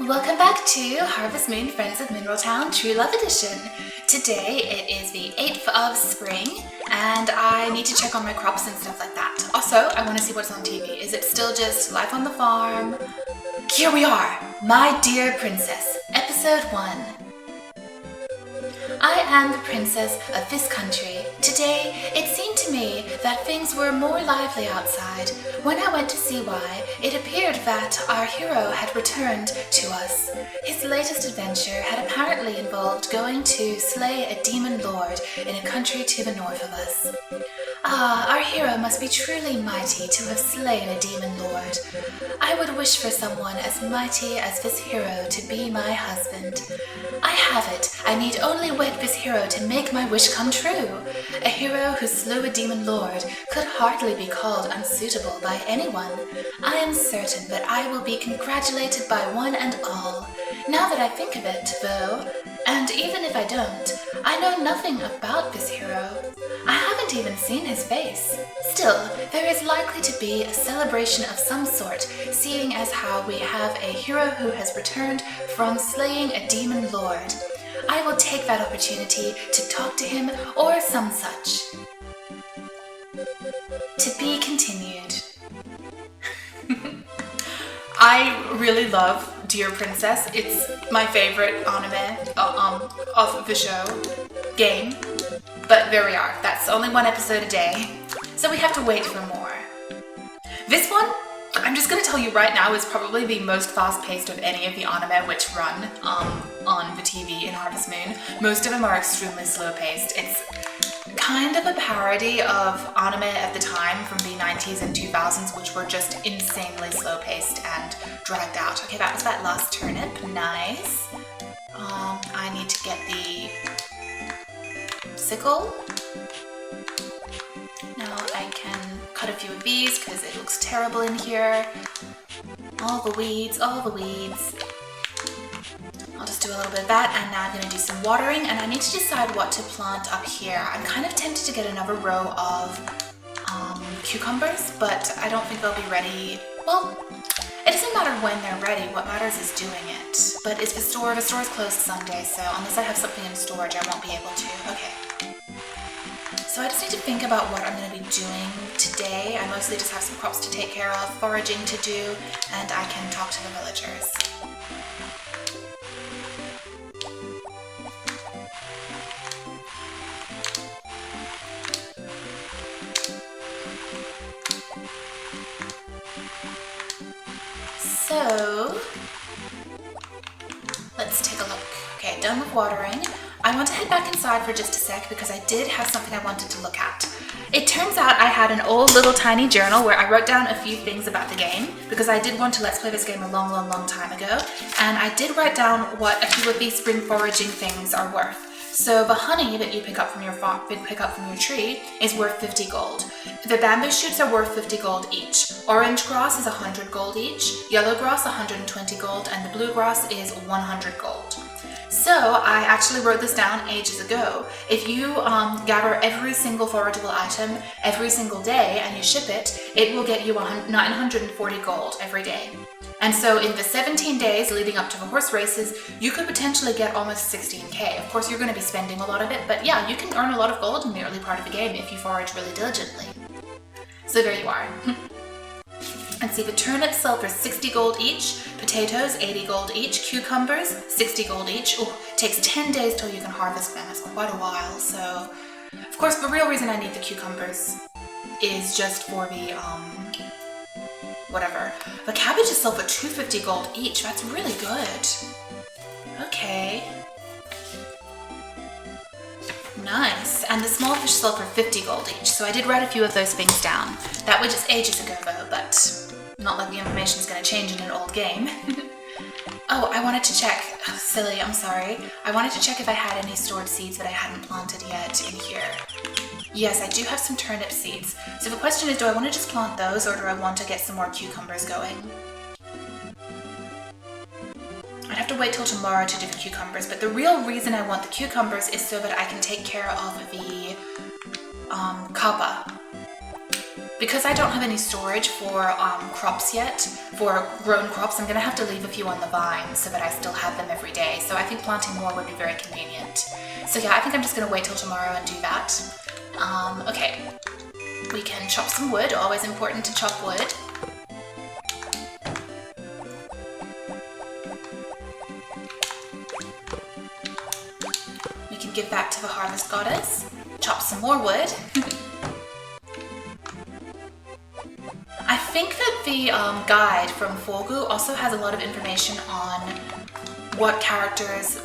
Welcome back to Harvest Moon Friends of Mineral Town True Love Edition. Today it is the 8th of spring and I need to check on my crops and stuff like that. Also, I want to see what's on TV. Is it still just Life on the Farm? Here we are, My Dear Princess, Episode 1. I am the princess of this country. Today, it seemed to me that things were more lively outside. When I went to see why, it appeared that our hero had returned to us. His latest adventure had apparently involved going to slay a demon lord in a country to the north of us. Ah, our hero must be truly mighty to have slain a demon lord. I would wish for someone as mighty as this hero to be my husband. I have it. I need only wed this hero to make my wish come true. A hero who slew a demon lord could hardly be called unsuitable by anyone. I am certain that I will be congratulated by one and all. Now that I think of it, though, and even if I don't, I know nothing about this hero. I haven't even seen his face. Still, there is likely to be a celebration of some sort, seeing as how we have a hero who has returned from slaying a demon lord. I will take that opportunity to talk to him or some such. To be continued. I really love Dear Princess. It's my favorite anime of the show. Game. But there we are. That's only one episode a day. So we have to wait for more. This one, I'm just going to tell you right now, is probably the most fast-paced of any of the anime which run on the TV in Harvest Moon. Most of them are extremely slow-paced. It's kind of a parody of anime at the time from the 90s and 2000s, which were just insanely slow-paced and dragged out. Okay, that was that last turnip. Nice. I need to get the sickle. Now I can cut a few of these because it looks terrible in here. All the weeds, all the weeds. I'll just do a little bit of that, and now I'm going to do some watering, and I need to decide what to plant up here. I'm kind of tempted to get another row of cucumbers, but I don't think they'll be ready. Well, it doesn't matter when they're ready. What matters is doing it. But it's the store is closed Sunday, so unless I have something in storage, I won't be able to. Okay. So I just need to think about what I'm going to be doing today. I mostly just have some crops to take care of, foraging to do, and I can talk to the villagers. So, let's take a look. Okay, done with watering. I want to head back inside for just a sec because I did have something I wanted to look at. It turns out I had an old little tiny journal where I wrote down a few things about the game because I did want to let's play this game a long time ago, and I did write down what a few of these spring foraging things are worth. So the honey that you pick up from your tree is worth 50 gold. The bamboo shoots are worth 50 gold each. Orange grass is 100 gold each. Yellow grass 120 gold, and the blue grass is 100 gold. So I actually wrote this down ages ago. If you gather every single forageable item every single day and you ship it, it will get you 940 gold every day. And so in the 17 days leading up to the horse races, you could potentially get almost 16k. Of course, you're going to be spending a lot of it, but yeah, you can earn a lot of gold in the early part of the game if you forage really diligently. So there you are. And see, the turnips sell for 60 gold each, potatoes 80 gold each, cucumbers 60 gold each. Oh, it takes 10 days till you can harvest them. It's quite a while. So, of course, the real reason I need the cucumbers is just for the whatever. The cabbages sell for 250 gold each. That's really good. Okay. Nice. And the small fish sell for 50 gold each. So I did write a few of those things down. That was just ages ago though, but not like the information's going to change in an old game. Oh, I wanted to check. Oh, silly, I'm sorry. I wanted to check if I had any stored seeds that I hadn't planted yet in here. Yes, I do have some turnip seeds. So the question is, do I want to just plant those or do I want to get some more cucumbers going? I'd have to wait till tomorrow to do the cucumbers, but the real reason I want the cucumbers is so that I can take care of the Kappa. because I don't have any storage for crops yet, for grown crops, I'm gonna have to leave a few on the vine so that I still have them every day. So I think planting more would be very convenient. So yeah, I think I'm just gonna wait till tomorrow and do that. Okay, we can chop some wood, always important to chop wood. We can give that to the harvest goddess, chop some more wood. I think that the guide from Forgu also has a lot of information on what characters,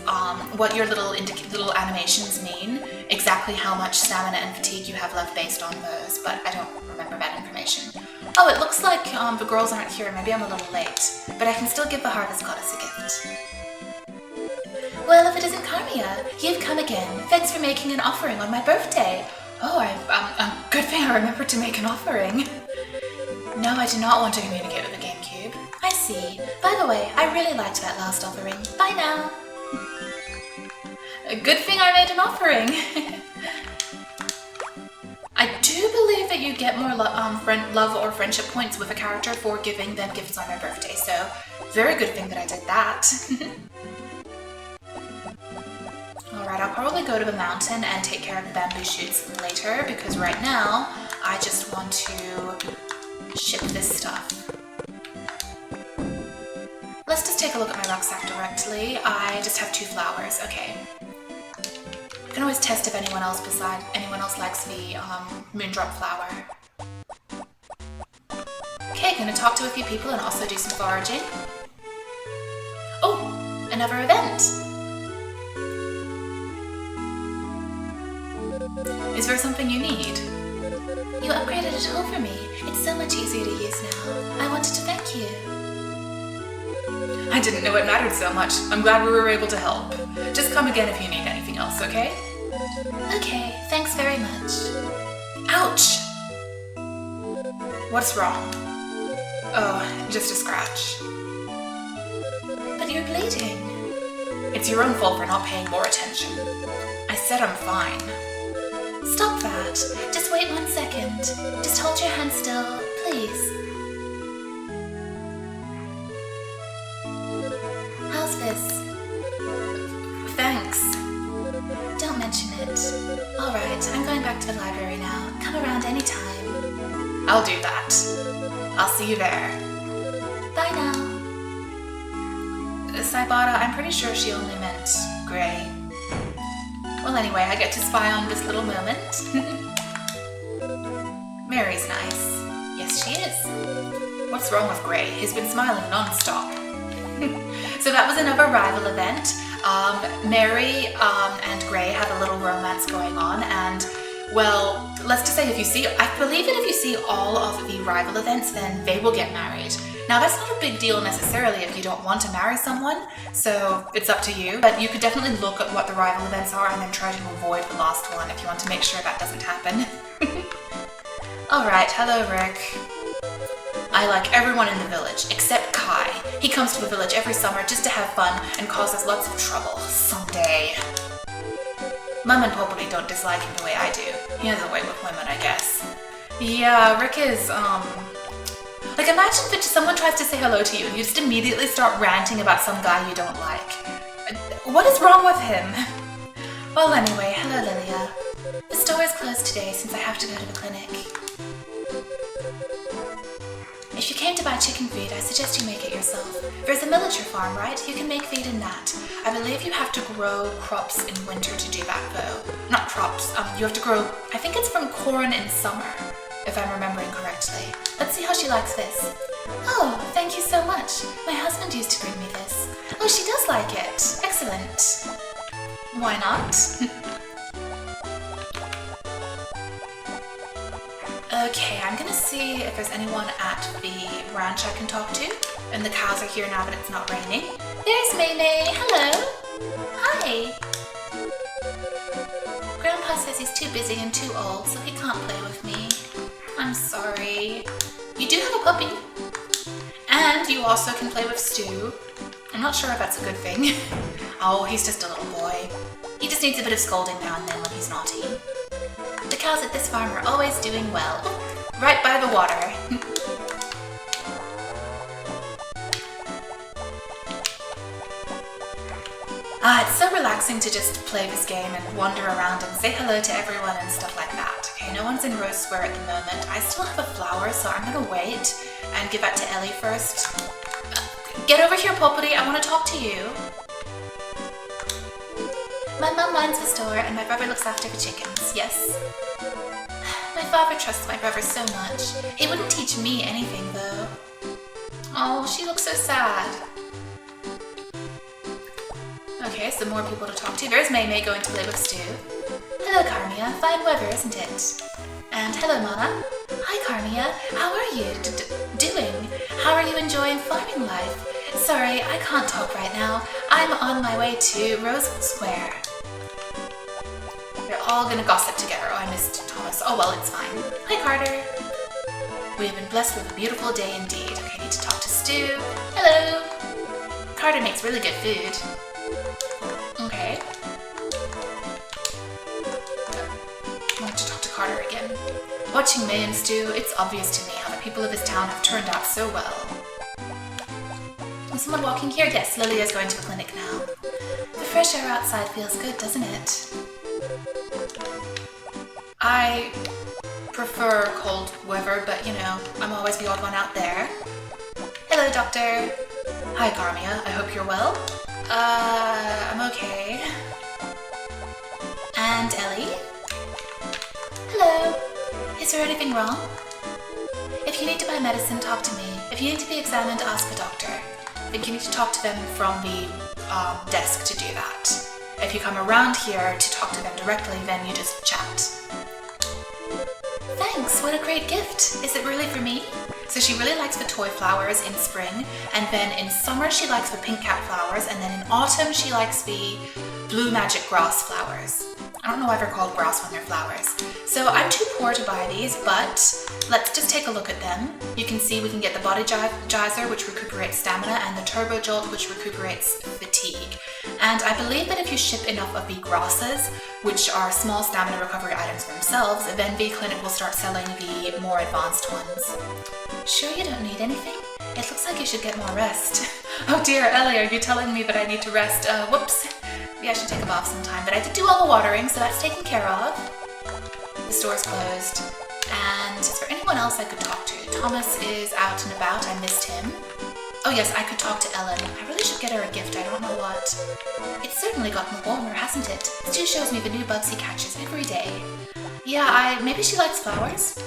what your little animations mean, exactly how much stamina and fatigue you have left based on those, but I don't remember that information. Oh, it looks like the girls aren't here, maybe I'm a little late, but I can still give the harvest goddess a gift. Well, if it isn't Carmia, you've come again. Thanks for making an offering on my birthday. Oh, good thing I remembered to make an offering. No, I do not want to communicate with the GameCube. I see. By the way, I really liked that last offering. Bye now. A good thing I made an offering. I do believe that you get more love or friendship points with a character for giving them gifts on their birthday, so very good thing that I did that. Alright, I'll probably go to the mountain and take care of the bamboo shoots later, because right now I just want to ship this stuff. Let's just take a look at my rucksack directly. I just have 2 flowers, okay. I can always test if anyone else likes the moondrop flower. Okay, gonna talk to a few people and also do some foraging. Oh, another event! Is there something you need? You upgraded a tool for me. It's so much easier to use now. I wanted to thank you. I didn't know it mattered so much. I'm glad we were able to help. Just come again if you need anything else, okay? Okay, thanks very much. Ouch! What's wrong? Oh, just a scratch. But you're bleeding. It's your own fault for not paying more attention. I said I'm fine. Stop that. Just wait 1 second. Just hold your hand still, please. How's this? Thanks. Don't mention it. Alright, I'm going back to the library now. Come around anytime. I'll do that. I'll see you there. Bye now. Saibata, I'm pretty sure she only meant Gray. Well, anyway, I get to spy on this little moment. Mary's nice. Yes, she is. What's wrong with Gray? He's been smiling non-stop. So that was another rival event. Mary and Gray have a little romance going on, and, well, let's just say I believe that if you see all of the rival events, then they will get married. Now, that's not a big deal necessarily if you don't want to marry someone, so it's up to you, but you could definitely look at what the rival events are and then try to avoid the last one if you want to make sure that doesn't happen. Alright, hello Rick. I like everyone in the village, except Kai. He comes to the village every summer just to have fun and causes lots of trouble. Someday. Mum and probably don't dislike him the way I do. He has a way with women, I guess. Yeah, Rick is, like, imagine that someone tries to say hello to you and you just immediately start ranting about some guy you don't like. What is wrong with him? Well, anyway, hello Lilia. The store is closed today since I have to go to the clinic. If you came to buy chicken feed, I suggest you make it yourself. There's a villager farm, right? You can make feed in that. I believe you have to grow crops in winter to do that, though. Not crops, you have to grow, I think it's from corn in summer, if I'm remembering correctly. Let's see how she likes this. Oh, thank you so much. My husband used to bring me this. Oh, she does like it. Excellent. Why not? Okay, I'm gonna see if there's anyone at the ranch I can talk to. And the cows are here now that it's not raining. There's Maymay. Hello. Hi. Grandpa says he's too busy and too old, so he can't play with me. I'm sorry. You do have a puppy. And you also can play with Stu. I'm not sure if that's a good thing. Oh, he's just a little boy. He just needs a bit of scolding now and then when he's naughty. The cows at this farm are always doing well. Oh, right by the water. It's so relaxing to just play this game and wander around and say hello to everyone and stuff like that. Okay, no one's in Rose Square at the moment. I still have a flower, so I'm gonna wait and give that to Ellie first. Get over here, Poppity, I want to talk to you. My mum minds the store and my brother looks after the chickens, yes? My father trusts my brother so much. He wouldn't teach me anything, though. Oh, she looks so sad. Okay, some more people to talk to. There's May May going to play with Stu. Hello, Carmia. Fine weather, isn't it? And hello, Mana. Hi, Carmia. How are you doing? How are you enjoying farming life? Sorry, I can't talk right now. I'm on my way to Rose Square. They're all gonna gossip together. Oh, I missed Thomas. Oh, well, it's fine. Hi, Carter. We have been blessed with a beautiful day indeed. Okay, I need to talk to Stu. Hello. Carter makes really good food. Okay. I want to talk to Carter again. Watching May and Stu, it's obvious to me how the people of this town have turned out so well. Is someone walking here? Yes, Lilia is going to the clinic now. The fresh air outside feels good, doesn't it? I prefer cold weather, but you know, I'm always the odd one out there. Hello, Doctor. Hi, Carmia. I hope you're well. I'm okay. And Ellie? Hello. Is there anything wrong? If you need to buy medicine, talk to me. If you need to be examined, ask the doctor. I think you need to talk to them from the desk to do that. If you come around here to talk to them directly, then you just chat. Thanks, what a great gift. Is it really for me? So she really likes the toy flowers in spring, and then in summer she likes the pink cat flowers, and then in autumn she likes the blue magic grass flowers. I don't know why they're called grass when they're flowers. So I'm too poor to buy these, but let's just take a look at them. You can see we can get the body geyser, which recuperates stamina, and the turbo jolt, which recuperates fatigue. And I believe that if you ship enough of the grasses, which are small stamina recovery items themselves, then the clinic will start selling the more advanced ones. Sure you don't need anything? It looks like you should get more rest. Oh dear, Ellie, are you telling me that I need to rest? Whoops. Maybe I should take a bath sometime, but I did do all the watering, so that's taken care of. The store's closed. And is there anyone else I could talk to? Thomas is out and about, I missed him. Oh yes, I could talk to Ellen. I really should get her a gift, I don't know what. It's certainly gotten warmer, hasn't it? Stu shows me the new bugs he catches every day. Yeah, maybe she likes flowers?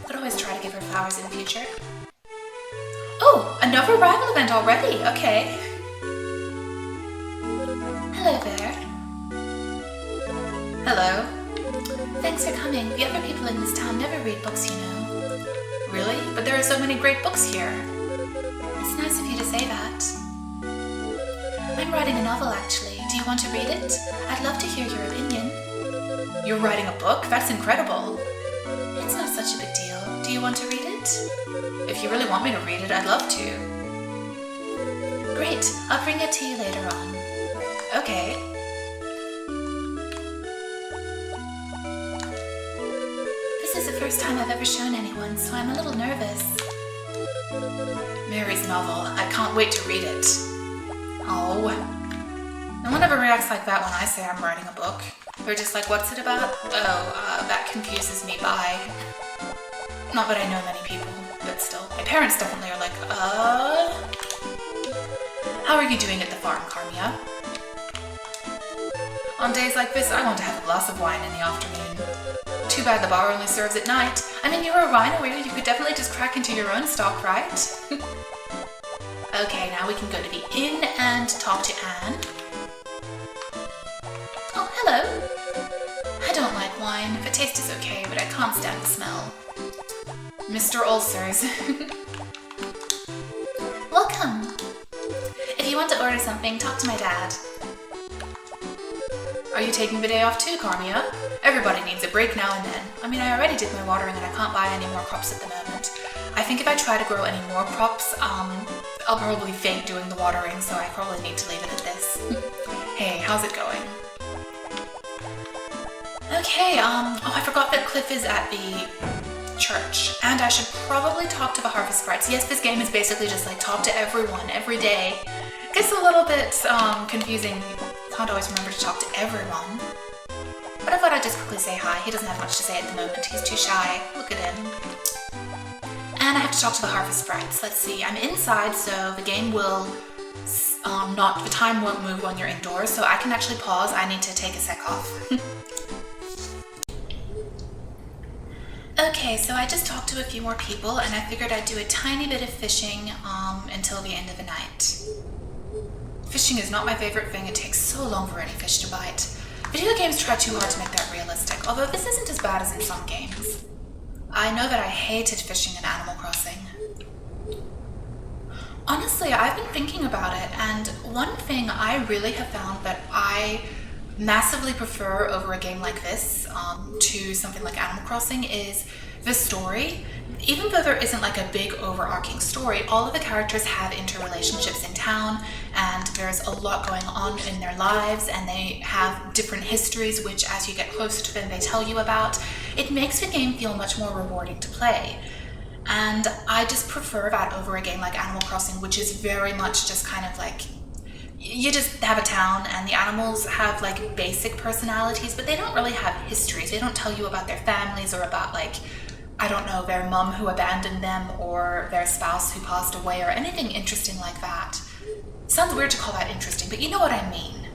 Could always try to give her flowers in the future. Oh, another rival event already, okay. Hello there. Hello. Thanks for coming. The other people in this town never read books, you know. Really? But there are so many great books here. It's nice of you to say that. I'm writing a novel, actually. Do you want to read it? I'd love to hear your opinion. You're writing a book? That's incredible. It's not such a big deal. Do you want to read it? If you really want me to read it, I'd love to. Great. I'll bring it to you later on. Okay. This is the first time I've ever shown anyone, so I'm a little nervous. Mary's novel. I can't wait to read it. Oh. No one ever reacts like that when I say I'm writing a book. They're just like, what's it about? Oh, that confuses me, bye. Not that I know many people, but still. My parents definitely are like, How are you doing at the farm, Carmia? On days like this, I want to have a glass of wine in the afternoon. Too bad the bar only serves at night. I mean, you're a winery, you could definitely just crack into your own stock, right? Okay, now we can go to the inn and talk to Anne. Oh, hello. I don't like wine. The taste is okay, but I can't stand the smell. Mr. Ulcers. Welcome. If you want to order something, talk to my dad. Are you taking the day off too, Carmia? Everybody needs a break now and then. I mean, I already did my watering and I can't buy any more crops at the moment. I think if I try to grow any more crops, I'll probably faint doing the watering, so I probably need to leave it at this. Hey, how's it going? Okay, oh, I forgot that Cliff is at the church, and I should probably talk to the harvest sprites. Yes, this game is basically just like talk to everyone every day. Gets a little bit confusing. Can't always remember to talk to everyone. But I thought I'd just quickly say hi. He doesn't have much to say at the moment. He's too shy. Look at him. And I have to talk to the harvest sprites. Let's see. I'm inside, so the game will the time won't move when you're indoors, so I can actually pause. I need to take a sec off. Okay, so I just talked to a few more people, and I figured I'd do a tiny bit of fishing until the end of the night. Fishing is not my favorite thing. It takes so long for any fish to bite. Video games try too hard to make that realistic, although this isn't as bad as in some games. I know that I hated fishing in Animal Crossing. Honestly, I've been thinking about it, and one thing I really have found that I massively prefer over a game like this to something like Animal Crossing is the story. Even though there isn't like a big overarching story, all of the characters have interrelationships in town, and there's a lot going on in their lives, and they have different histories which, as you get closer to them, they tell you about. It makes the game feel much more rewarding to play. And I just prefer that over a game like Animal Crossing, which is very much just kind of like, you just have a town and the animals have like basic personalities, but they don't really have histories. They don't tell you about their families or about like, I don't know, their mum who abandoned them or their spouse who passed away or anything interesting like that. Sounds weird to call that interesting, but you know what I mean.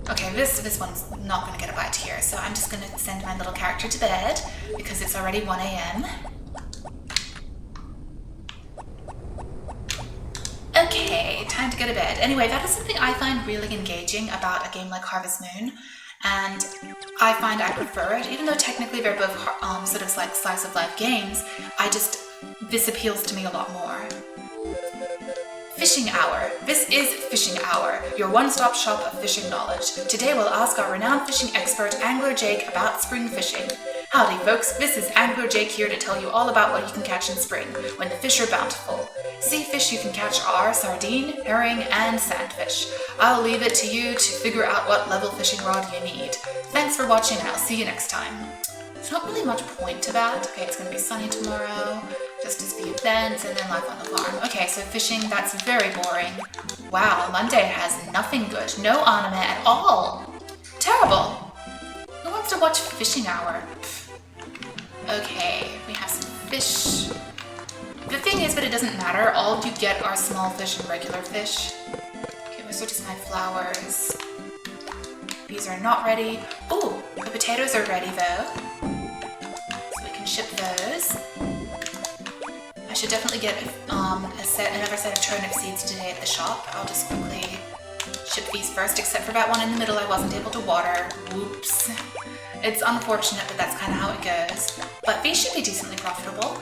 Okay, this one's not going to get a bite here, so I'm just going to send my little character to bed because it's already 1 a.m. Okay, time to go to bed. Anyway, that is something I find really engaging about a game like Harvest Moon, and I find I prefer it, even though technically they're both sort of like slice of life games. This appeals to me a lot more. Fishing Hour. This is Fishing Hour, your one-stop shop of fishing knowledge. Today we'll ask our renowned fishing expert, Angler Jake, about spring fishing. Howdy folks, this is Angler Jake here to tell you all about what you can catch in spring, when the fish are bountiful. Sea fish you can catch are sardine, herring, and sandfish. I'll leave it to you to figure out what level fishing rod you need. Thanks for watching, and I'll see you next time. There's not really much point to that. Okay, it's going to be sunny tomorrow, just as few events, and then life on the farm. Okay, so fishing, that's very boring. Wow, Monday has nothing good. No anime at all. Terrible. Who wants to watch Fishing Hour? Okay, we have some fish. The thing is that it doesn't matter. All you get are small fish and regular fish. Okay, those are just my flowers. These are not ready. Oh, the potatoes are ready though. So we can ship those. I should definitely get another set of turnip seeds today at the shop. I'll just quickly ship these first, except for that one in the middle I wasn't able to water. Whoops. It's unfortunate, but that's kind of how it goes. But these should be decently profitable.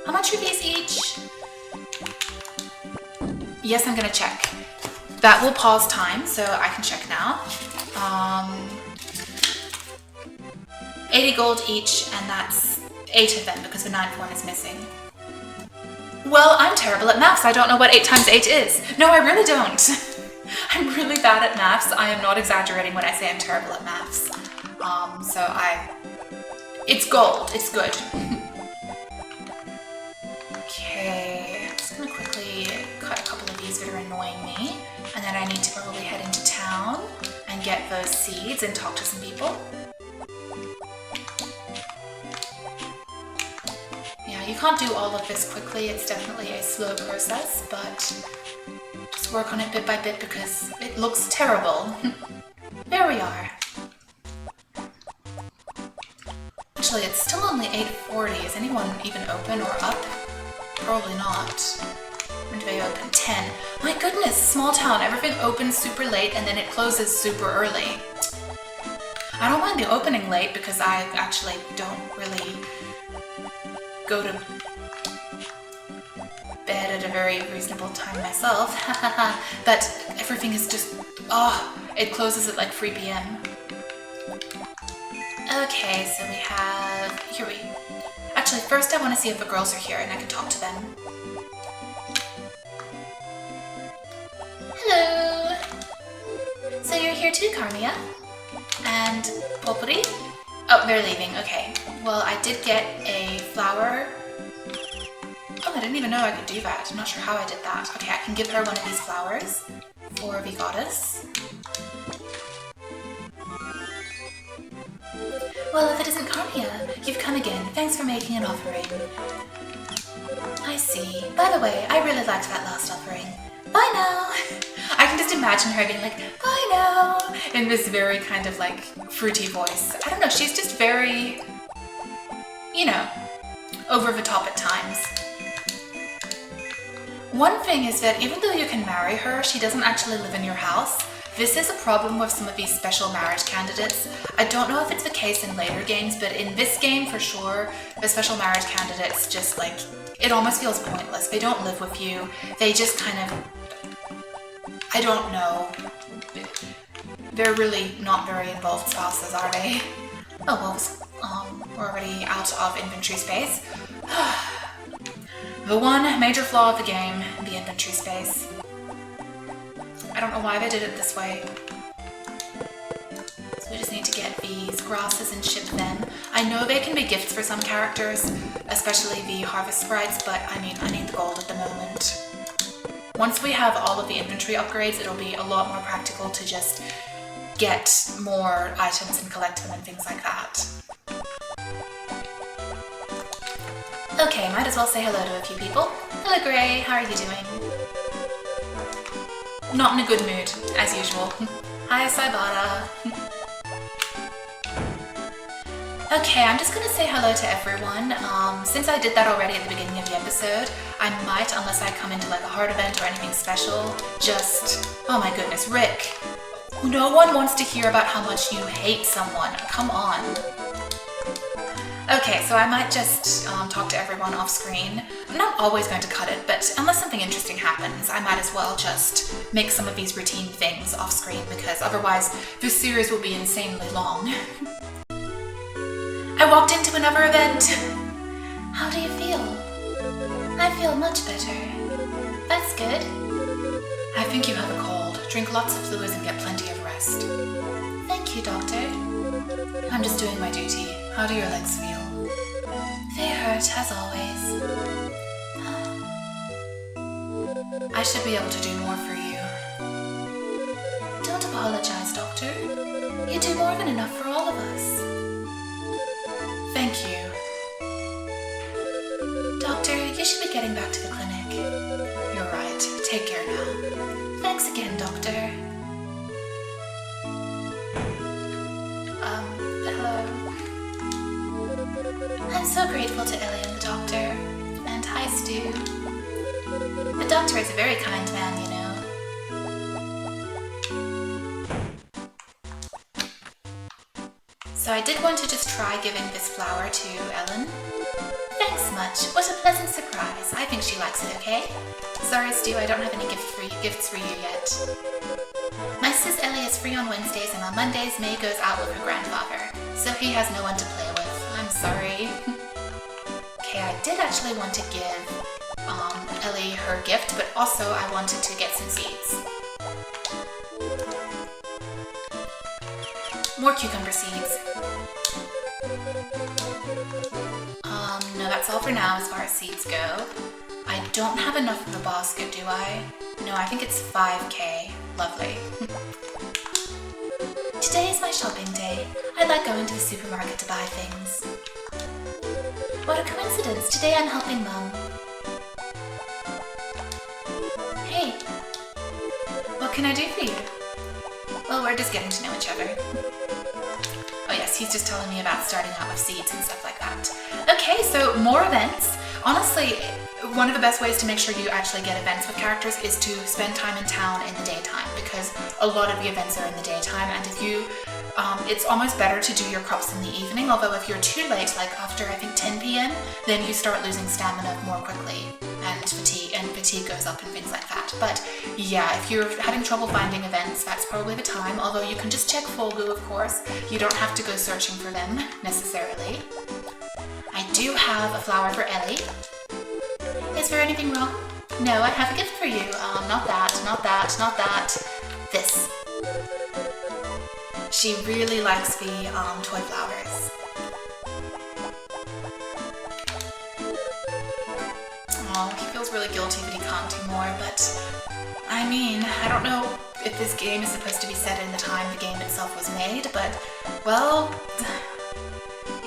How much are these each? Yes, I'm gonna check. That will pause time, so I can check now. 80 gold each, and that's 8 of them because the 9th one is missing. Well, I'm terrible at maths. I don't know what 8 times 8 is. No, I really don't. I'm really bad at maths. I am not exaggerating when I say I'm terrible at maths. It's gold. It's good. Okay, I'm just gonna quickly cut a couple of these that are annoying me, and then I need to probably head into town and get those seeds and talk to some people. Yeah, you can't do all of this quickly. It's definitely a slow process, but just work on it bit by bit because it looks terrible. There we are. Actually, it's still only 8:40. Is anyone even open or up? Probably not. When do they open? 10. My goodness, small town. Everything opens super late and then it closes super early. I don't mind the opening late because I actually don't really go to bed at a very reasonable time myself. But everything is just, it closes at like 3 p.m. Okay, so we have, actually first I want to see if the girls are here and I can talk to them. Hello! So you're here too, Carmia? And Popuri? Oh, they're leaving. Okay. Well, I did get a flower. Oh, I didn't even know I could do that. I'm not sure how I did that. Okay, I can give her one of these flowers for the goddess. Well, if it isn't Carmia, you've come again. Thanks for making an offering. I see. By the way, I really liked that last offering. Bye now! I can just imagine her being like, bye now! In this very kind of like fruity voice. I don't know, she's just very, you know, over the top at times. One thing is that even though you can marry her, she doesn't actually live in your house. This is a problem with some of these special marriage candidates. I don't know if it's the case in later games, but in this game for sure, the special marriage candidates just like, it almost feels pointless. They don't live with you. They just kind of, I don't know. They're really not very involved spouses, are they? Oh, well, we're already out of inventory space. The one major flaw of the game, the inventory space. I don't know why they did it this way. So we just need to get these grasses and ship them. I know they can be gifts for some characters, especially the harvest sprites, but I mean, I need the gold at the moment. Once we have all of the inventory upgrades, it'll be a lot more practical to just get more items and collect them and things like that. Okay, might as well say hello to a few people. Hello Gray, how are you doing? Not in a good mood, as usual. Hi Saibata. Okay, I'm just gonna say hello to everyone. Since I did that already at the beginning of the episode, I might, unless I come into like a hard event or anything special, just... Oh my goodness, Rick. No one wants to hear about how much you hate someone. Come on. Okay, so I might just talk to everyone off screen. I'm not always going to cut it, but unless something interesting happens, I might as well just make some of these routine things off screen because otherwise this series will be insanely long. I walked into another event. How do you feel? I feel much better. That's good. I think you have a cold. Drink lots of fluids and get plenty of rest. Thank you, doctor. I'm just doing my duty. How do your legs feel? They hurt, as always. I should be able to do more for you. Don't apologize, doctor. You do more than enough for all of us. Thank you. Doctor, you should be getting back to the clinic. You're right. Take care now. Thanks again, doctor. Hello. I'm so grateful to Ellie and the doctor. And hi, Stu. The doctor is a very kind man, you know. So I did want to just try giving this flower to Ellen. Thanks much. What a pleasant surprise. I think she likes it okay. Sorry, Stu, I don't have any gifts for you yet. My sis Ellie is free on Wednesdays, and on Mondays May goes out with her grandfather, so he has no one to play with. I'm sorry. Okay, I did actually want to give Ellie her gift, but also I wanted to get some seeds. More cucumber seeds. No, that's all for now as far as seeds go. I don't have enough of the basket, do I? No, I think it's 5k. Lovely. Today is my shopping day. I like going to the supermarket to buy things. What a coincidence. Today I'm helping Mum. Hey. What can I do for you? Well, we're just getting to know each other. Oh yes, he's just telling me about starting out with seeds and stuff like that. Okay, so more events. Honestly, one of the best ways to make sure you actually get events with characters is to spend time in town in the daytime, because a lot of the events are in the daytime, and if you, it's almost better to do your crops in the evening, although if you're too late, like after I think 10 p.m, then you start losing stamina more quickly, and fatigue goes up and things like that. But yeah, if you're having trouble finding events, that's probably the time, although you can just check Folgu, of course. You don't have to go searching for them, necessarily. I do have a flower for Ellie. Is there anything wrong? No, I have a gift for you. Not that, not that, not that. This. She really likes the toy flowers. Oh, he feels really guilty that he can't do more, but I mean, I don't know if this game is supposed to be set in the time the game itself was made, but, well,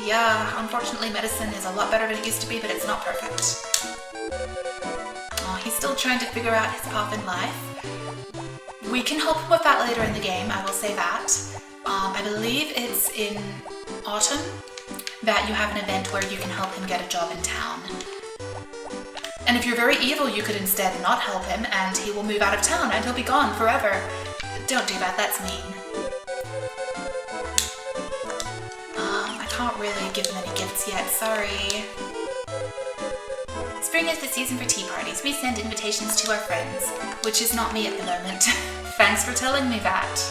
yeah, unfortunately medicine is a lot better than it used to be, but it's not perfect. Oh, he's still trying to figure out his path in life. We can help him with that later in the game, I will say that. I believe it's in autumn that you have an event where you can help him get a job in town. And if you're very evil, you could instead not help him and he will move out of town and he'll be gone forever. Don't do that, that's mean. I can't really give him any gifts yet, sorry. Spring is the season for tea parties. We send invitations to our friends, which is not me at the moment. Thanks for telling me that.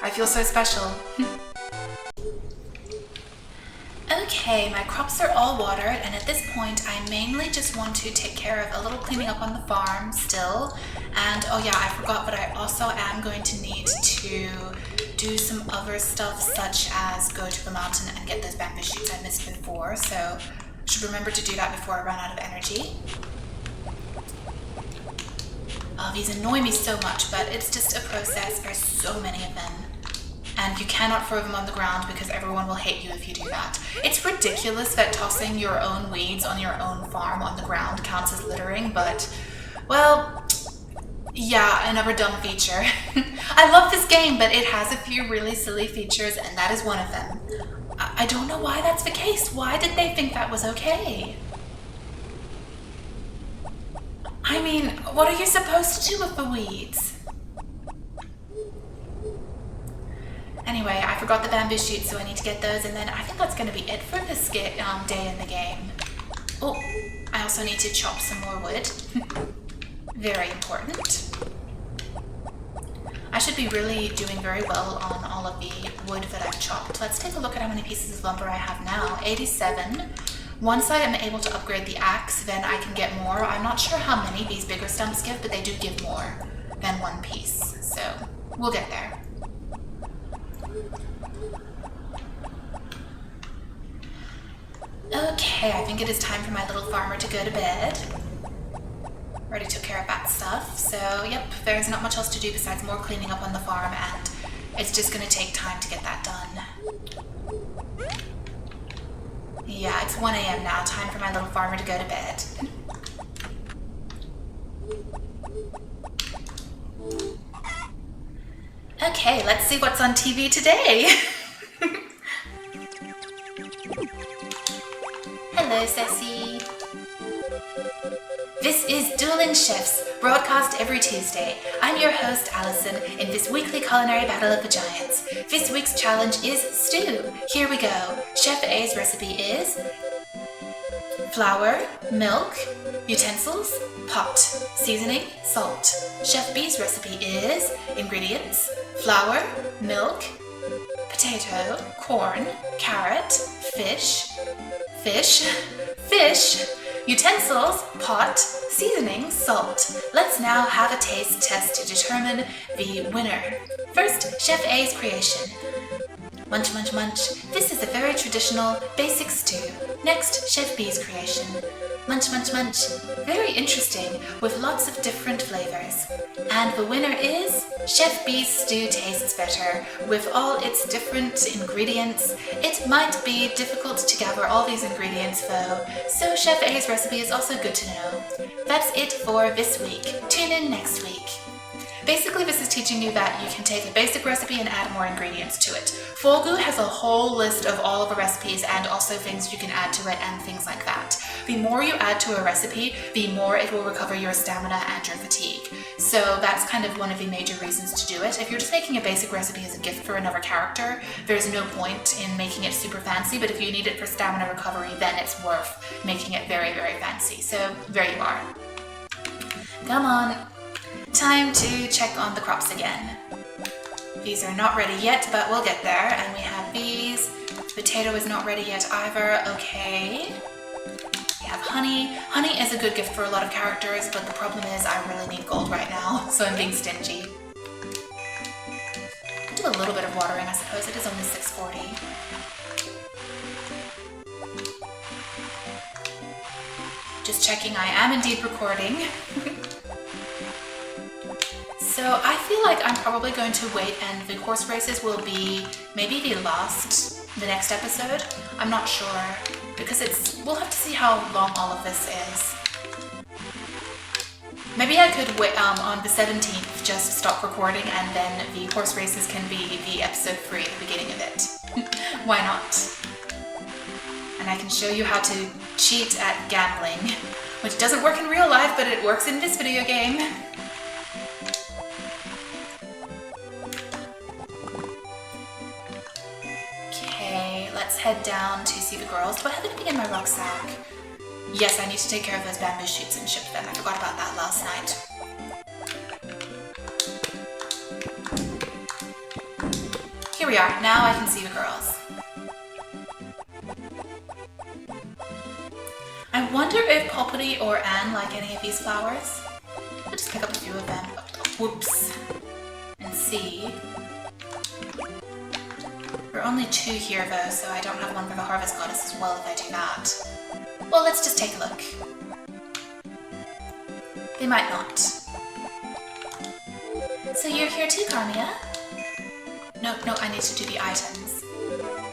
I feel so special. Okay, my crops are all watered, and at this point I mainly just want to take care of a little cleaning up on the farm still. And oh yeah, I forgot, but I also am going to need to do some other stuff, such as go to the mountain and get those bamboo shoots I missed before, so I should remember to do that before I run out of energy. Oh, these annoy me so much, but it's just a process. There's so many of them. And you cannot throw them on the ground because everyone will hate you if you do that. It's ridiculous that tossing your own weeds on your own farm on the ground counts as littering, but, well, yeah, another dumb feature. I love this game, but it has a few really silly features, and that is one of them. I don't know why that's the case. Why did they think that was okay? I mean, what are you supposed to do with the weeds? Anyway, I forgot the bamboo shoots, so I need to get those, and then I think that's going to be it for this day in the game. Oh, I also need to chop some more wood. Very important. I should be really doing very well on all of the wood that I've chopped. Let's take a look at how many pieces of lumber I have now. 87. Once I am able to upgrade the axe, then I can get more. I'm not sure how many these bigger stumps give, but they do give more than one piece, so we'll get there. Okay, I think it is time for my little farmer to go to bed. Already took care of that stuff, so yep, there's not much else to do besides more cleaning up on the farm, and it's just gonna take time to get that done. Yeah, it's 1 a.m. now, time for my little farmer to go to bed. Okay, let's see what's on TV today. Hello, Ceci. This is Dueling Chefs, broadcast every Tuesday. I'm your host, Allison, in this weekly culinary battle of the giants. This week's challenge is stew. Here we go. Chef A's recipe is flour, milk, utensils, pot, seasoning, salt. Chef B's recipe is ingredients, flour, milk, potato, corn, carrot, fish, utensils, pot, seasoning, salt. Let's now have a taste test to determine the winner. First, Chef A's creation. Munch, munch, munch. This is a very traditional, basic stew. Next, Chef B's creation. Munch, munch, munch. Very interesting, with lots of different flavors. And the winner is Chef B's stew tastes better, with all its different ingredients. It might be difficult to gather all these ingredients though, so Chef A's recipe is also good to know. That's it for this week. Tune in next week. Basically, this is teaching you that you can take a basic recipe and add more ingredients to it. Fogu has a whole list of all of the recipes and also things you can add to it and things like that. The more you add to a recipe, the more it will recover your stamina and your fatigue. So that's kind of one of the major reasons to do it. If you're just making a basic recipe as a gift for another character, there's no point in making it super fancy, but if you need it for stamina recovery, then it's worth making it very, very fancy. So there you are. Come on. Time to check on the crops again. These are not ready yet, but we'll get there. And we have these. The potato is not ready yet either. Okay. We have honey. Honey is a good gift for a lot of characters, but the problem is I really need gold right now, so I'm being stingy. I'll do a little bit of watering, I suppose. It is only 6:40. Just checking I am indeed recording. So I feel like I'm probably going to wait and the horse races will be maybe the next episode. I'm not sure because we'll have to see how long all of this is. Maybe I could wait on the 17th, just stop recording and then the horse races can be the episode 3 at the beginning of it. Why not? And I can show you how to cheat at gambling, which doesn't work in real life, but it works in this video game. Okay, let's head down to see the girls. Do I have anything in my rucksack? Yes, I need to take care of those bamboo shoots and ship them. I forgot about that last night. Here we are. Now I can see the girls. I wonder if Poppy or Anne like any of these flowers. I'll just pick up a few of them. Whoops. And see. There are only 2 here though, so I don't have one for the Harvest Goddess as well if I do that. Well, let's just take a look. They might not. So you're here too, Carmia? No, I need to do the items.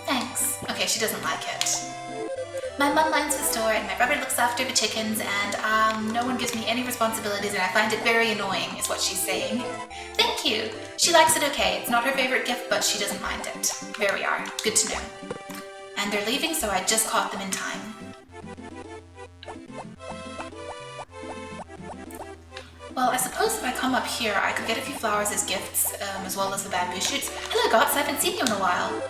Thanks. Okay, she doesn't like it. My mum minds the store and my brother looks after the chickens and no one gives me any responsibilities and I find it very annoying, is what she's saying. Thank you. She likes it okay. It's not her favorite gift, but she doesn't mind it. There we are. Good to know. And they're leaving, so I just caught them in time. Well, I suppose if I come up here, I could get a few flowers as gifts, as well as the bamboo shoots. Hello, Gots, I haven't seen you in a while.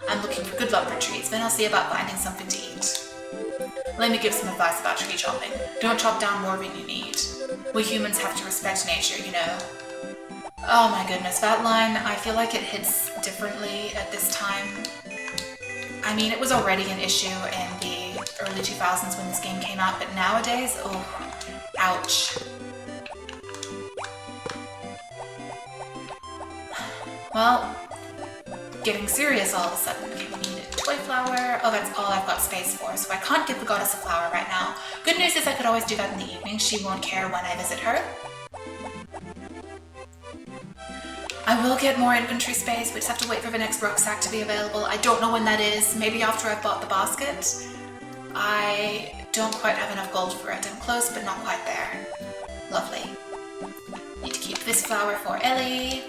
I'm looking for good luck for trees, then I'll see about finding something to eat. Let me give some advice about tree chopping. Don't chop down more than you need. We humans have to respect nature, you know. Oh my goodness, that line, I feel like it hits differently at this time. I mean, it was already an issue in the early 2000s when this game came out, but nowadays, oh, ouch. Well, getting serious all of a sudden. Okay, we need a toy flower. Oh, that's all I've got space for, so I can't give the goddess a flower right now. Good news is I could always do that in the evening. She won't care when I visit her. I will get more inventory space. We just have to wait for the next rucksack to be available. I don't know when that is. Maybe after I've bought the basket. I don't quite have enough gold for it. I'm close, but not quite there. Lovely. Need to keep this flower for Ellie.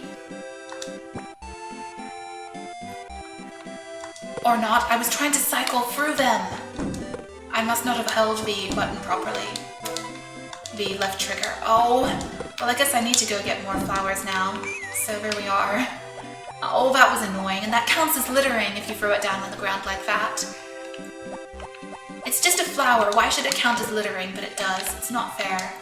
Or not. I was trying to cycle through them. I must not have held the button properly. The left trigger. Oh, well I guess I need to go get more flowers now. So there we are. Oh, that was annoying. And that counts as littering if you throw it down on the ground like that. It's just a flower. Why should it count as littering? But it does. It's not fair.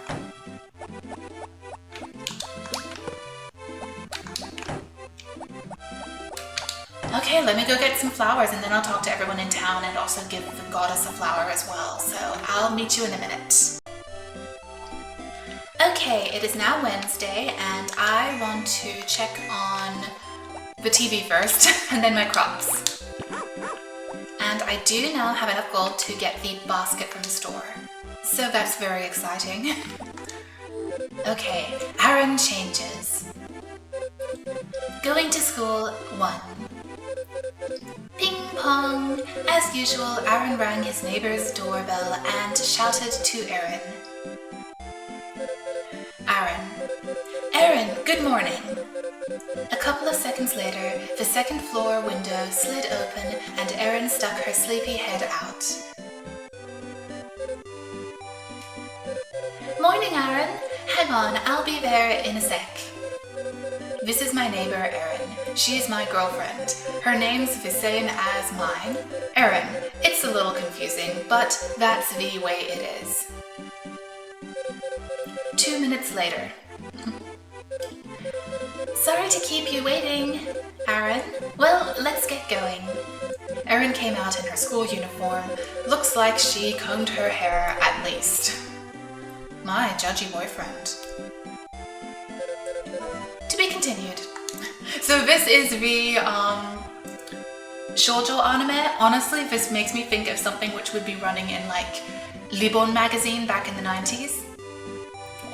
Okay, let me go get some flowers and then I'll talk to everyone in town and also give the goddess a flower as well. So I'll meet you in a minute. Okay, it is now Wednesday and I want to check on the TV first and then my crops. And I do now have enough gold to get the basket from the store. So that's very exciting. Okay, Aaron changes. Going to school 1. Ping pong! As usual, Aaron rang his neighbor's doorbell and shouted to Aaron. Aaron, good morning! A couple of seconds later, the second floor window slid open and Aaron stuck her sleepy head out. Morning, Aaron! Hang on, I'll be there in a sec. This is my neighbor, Erin. She's my girlfriend. Her name's the same as mine, Erin. It's a little confusing, but that's the way it is. 2 minutes later. Sorry to keep you waiting, Aaron. Well, let's get going. Erin came out in her school uniform. Looks like she combed her hair at least. My judgy boyfriend. To be continued. So this is the shoujo anime. Honestly, this makes me think of something which would be running in like Libon magazine back in the 90s,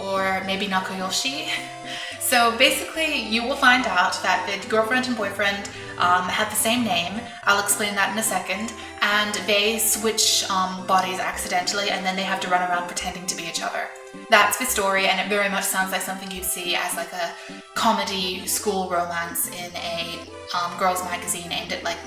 or maybe Nakayoshi. So basically you will find out that the girlfriend and boyfriend have the same name. I'll explain that in a second. And they switch bodies accidentally, and then they have to run around pretending to be each other. That's the story, and it very much sounds like something you'd see as like a comedy school romance in a girls magazine aimed at like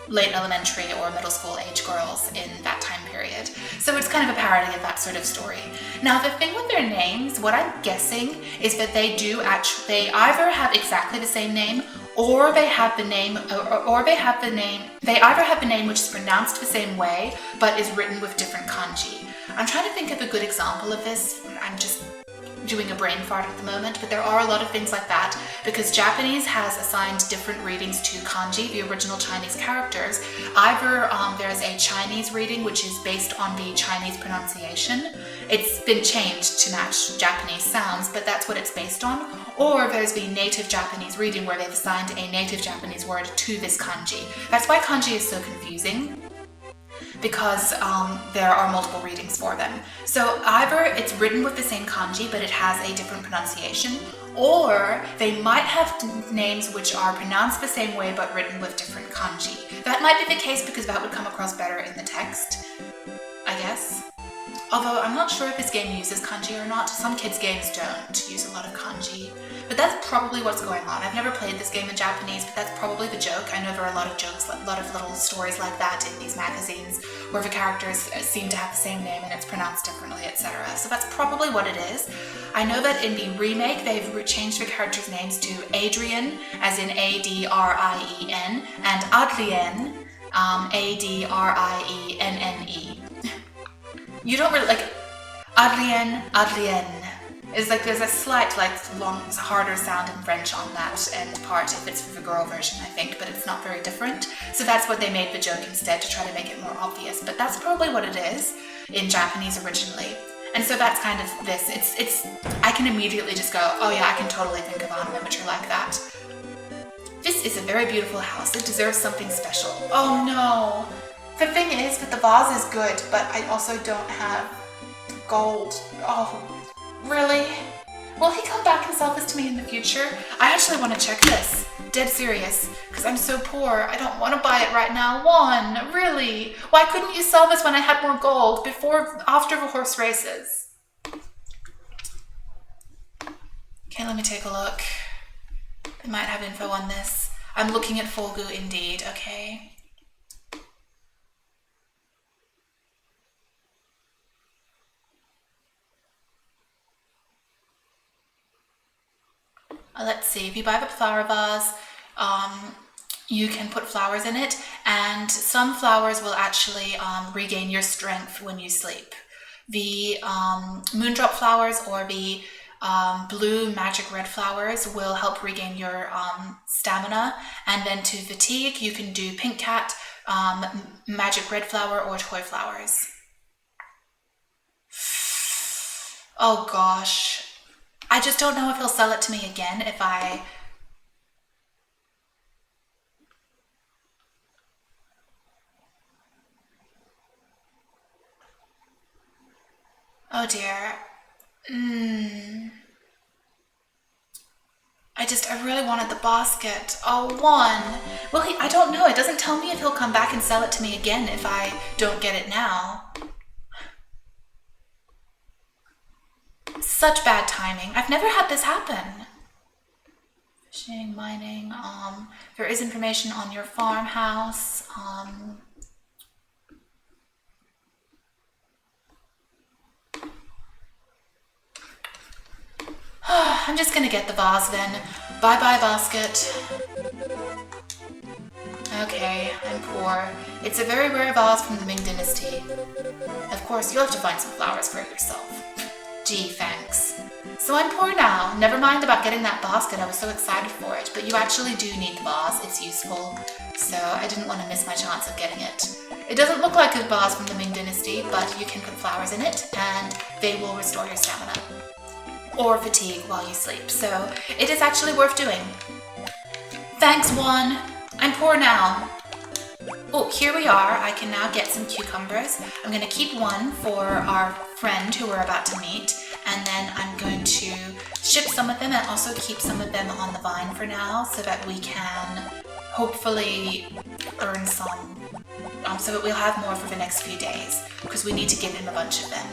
late elementary or middle school age girls in that time period. So it's kind of a parody of that sort of story. Now the thing with their names, what I'm guessing is that they either have exactly the same name, or they have the name, they either have the name which is pronounced the same way but is written with different kanji. I'm trying to think of a good example of this. I'm just doing a brain fart at the moment, but there are a lot of things like that because Japanese has assigned different readings to kanji, the original Chinese characters. Either there's a Chinese reading which is based on the Chinese pronunciation. It's been changed to match Japanese sounds, but that's what it's based on. Or there's the native Japanese reading where they've assigned a native Japanese word to this kanji. That's why kanji is so confusing, because there are multiple readings for them. So either it's written with the same kanji but it has a different pronunciation, or they might have names which are pronounced the same way but written with different kanji. That might be the case because that would come across better in the text, I guess. Although I'm not sure if this game uses kanji or not. Some kids' games don't use a lot of kanji. But that's probably what's going on. I've never played this game in Japanese, but that's probably the joke. I know there are a lot of jokes, a lot of little stories like that in these magazines where the characters seem to have the same name and it's pronounced differently, etc. So that's probably what it is. I know that in the remake, they've changed the characters' names to Adrian, as in A-D-R-I-E-N, and Adrien, A-D-R-I-E-N-N-E. You don't really, like, Adrien. It's like there's a slight, like, long, harder sound in French on that end part if it's for the girl version, I think, but it's not very different. So that's what they made the joke instead, to try to make it more obvious. But that's probably what it is in Japanese originally. And so that's kind of this. It's I can immediately just go, oh yeah, I can totally think of an imagery like that. This is a very beautiful house. It deserves something special. Oh no! The thing is that the vase is good, but I also don't have gold. Oh, really? Will he come back and sell this to me in the future? I actually want to check this. Dead serious. Because I'm so poor. I don't want to buy it right now. One, really? Why couldn't you sell this when I had more gold after the horse races? Okay, let me take a look. They might have info on this. I'm looking at Folgu indeed, okay. Let's see, if you buy the flower vase, you can put flowers in it, and some flowers will actually regain your strength when you sleep. The moondrop flowers or the blue magic red flowers will help regain your stamina, and then to fatigue you can do pink cat, magic red flower, or toy flowers. Oh gosh. I just don't know if he'll sell it to me again if I... Oh dear. I really wanted the basket. Oh, one. Well, I don't know. It doesn't tell me if he'll come back and sell it to me again if I don't get it now. Such bad timing. I've never had this happen. Fishing, mining, there is information on your farmhouse, I'm just gonna get the vase then. Bye-bye basket. Okay, I'm poor. It's a very rare vase from the Ming Dynasty. Of course, you'll have to find some flowers for yourself. Gee, thanks. So I'm poor now. Never mind about getting that basket, I was so excited for it, but you actually do need the vase, it's useful. So I didn't want to miss my chance of getting it. It doesn't look like a vase from the Ming Dynasty, but you can put flowers in it and they will restore your stamina. Or fatigue while you sleep, so it is actually worth doing. Thanks, Juan. I'm poor now. Oh, here we are. I can now get some cucumbers. I'm going to keep one for our friend who we're about to meet, and then I'm going to ship some of them and also keep some of them on the vine for now so that we can hopefully earn some, so that we'll have more for the next few days, because we need to give him a bunch of them.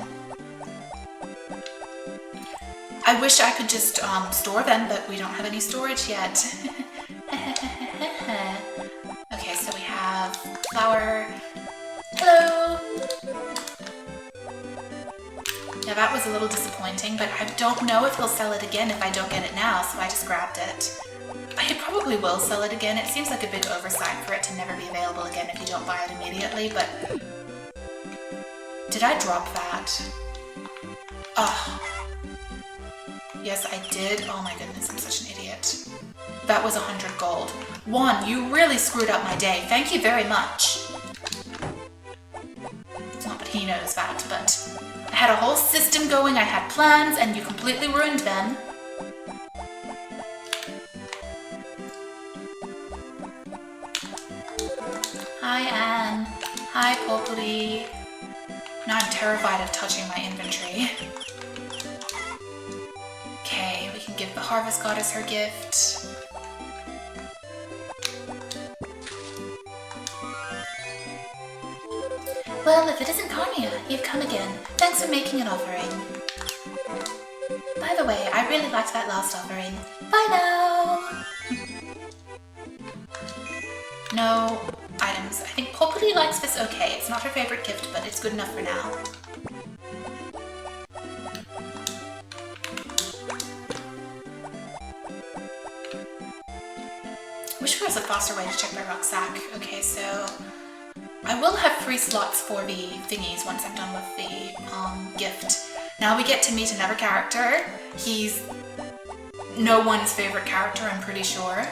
I wish I could just store them, but we don't have any storage yet. Okay, so we have flour. Hello! Now that was a little disappointing, but I don't know if he'll sell it again if I don't get it now, so I just grabbed it. I probably will sell it again. It seems like a big oversight for it to never be available again if you don't buy it immediately, but... Did I drop that? Oh. Yes, I did. Oh my goodness, I'm such an idiot. That was 100 gold. Juan, you really screwed up my day. Thank you very much. Not that he knows that, but I had a whole system going, I had plans, and you completely ruined them. Hi, Anne. Hi, Popoli. Now I'm terrified of touching my inventory. Okay, we can give the Harvest Goddess her gift. Well, if it isn't Carmia, you've come again. Thanks for making an offering. By the way, I really liked that last offering. Bye now! No items. I think Popoli likes this okay. It's not her favorite gift, but it's good enough for now. Wish there was a faster way to check my rucksack. Okay, so I will have 3 slots for the thingies once I'm done with the gift. Now we get to meet another character. He's no one's favorite character, I'm pretty sure.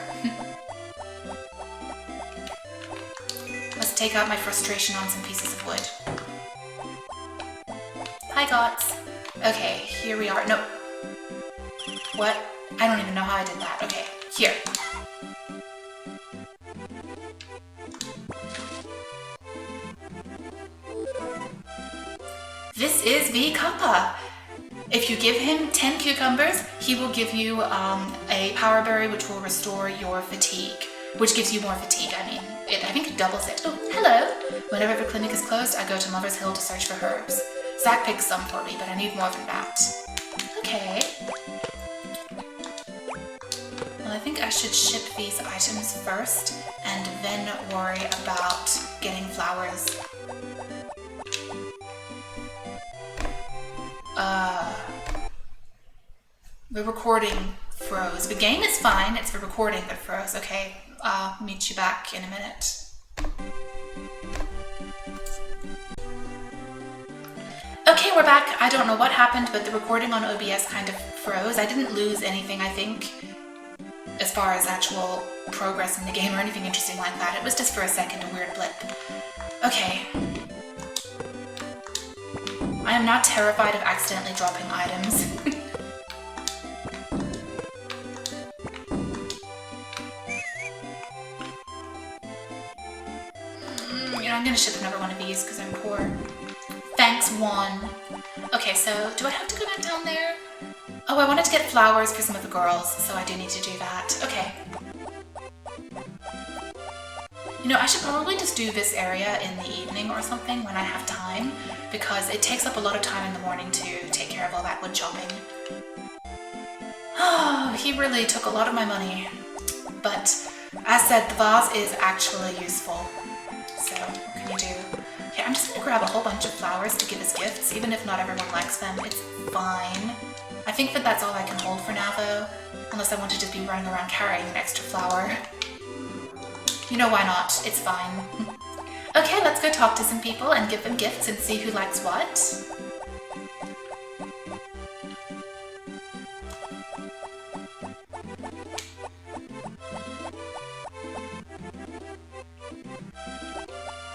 Let's take out my frustration on some pieces of wood. Hi, Gots. Okay, here we are. No. What? I don't even know how I did that. Okay, here. This is the Kappa. If you give him 10 cucumbers, he will give you a power berry which will restore your fatigue. Which gives you more fatigue, I mean. I think it doubles it. Oh, hello! Whenever the clinic is closed, I go to Mother's Hill to search for herbs. Zach picks some for me, but I need more than that. Okay. Well, I think I should ship these items first, and then worry about getting flowers. The recording froze. The game is fine, it's the recording that froze. Okay, I'll meet you back in a minute. Okay, we're back. I don't know what happened, but the recording on OBS kind of froze. I didn't lose anything, I think, as far as actual progress in the game or anything interesting like that. It was just for a second a weird blip. Okay. I am now terrified of accidentally dropping items. I'm gonna ship another one of these because I'm poor. Thanks, Juan. Okay, so do I have to go back down there? Oh, I wanted to get flowers for some of the girls, so I do need to do that. Okay. You know, I should probably just do this area in the evening or something when I have time, because it takes up a lot of time in the morning to take care of all that wood chopping. Oh, he really took a lot of my money. But, as said, the vase is actually useful. So, what can you do? Okay, I'm just going to grab a whole bunch of flowers to give as gifts, even if not everyone likes them. It's fine. I think that that's all I can hold for now, though. Unless I want to just be running around carrying an extra flower. You know, why not? It's fine. Okay, let's go talk to some people and give them gifts and see who likes what.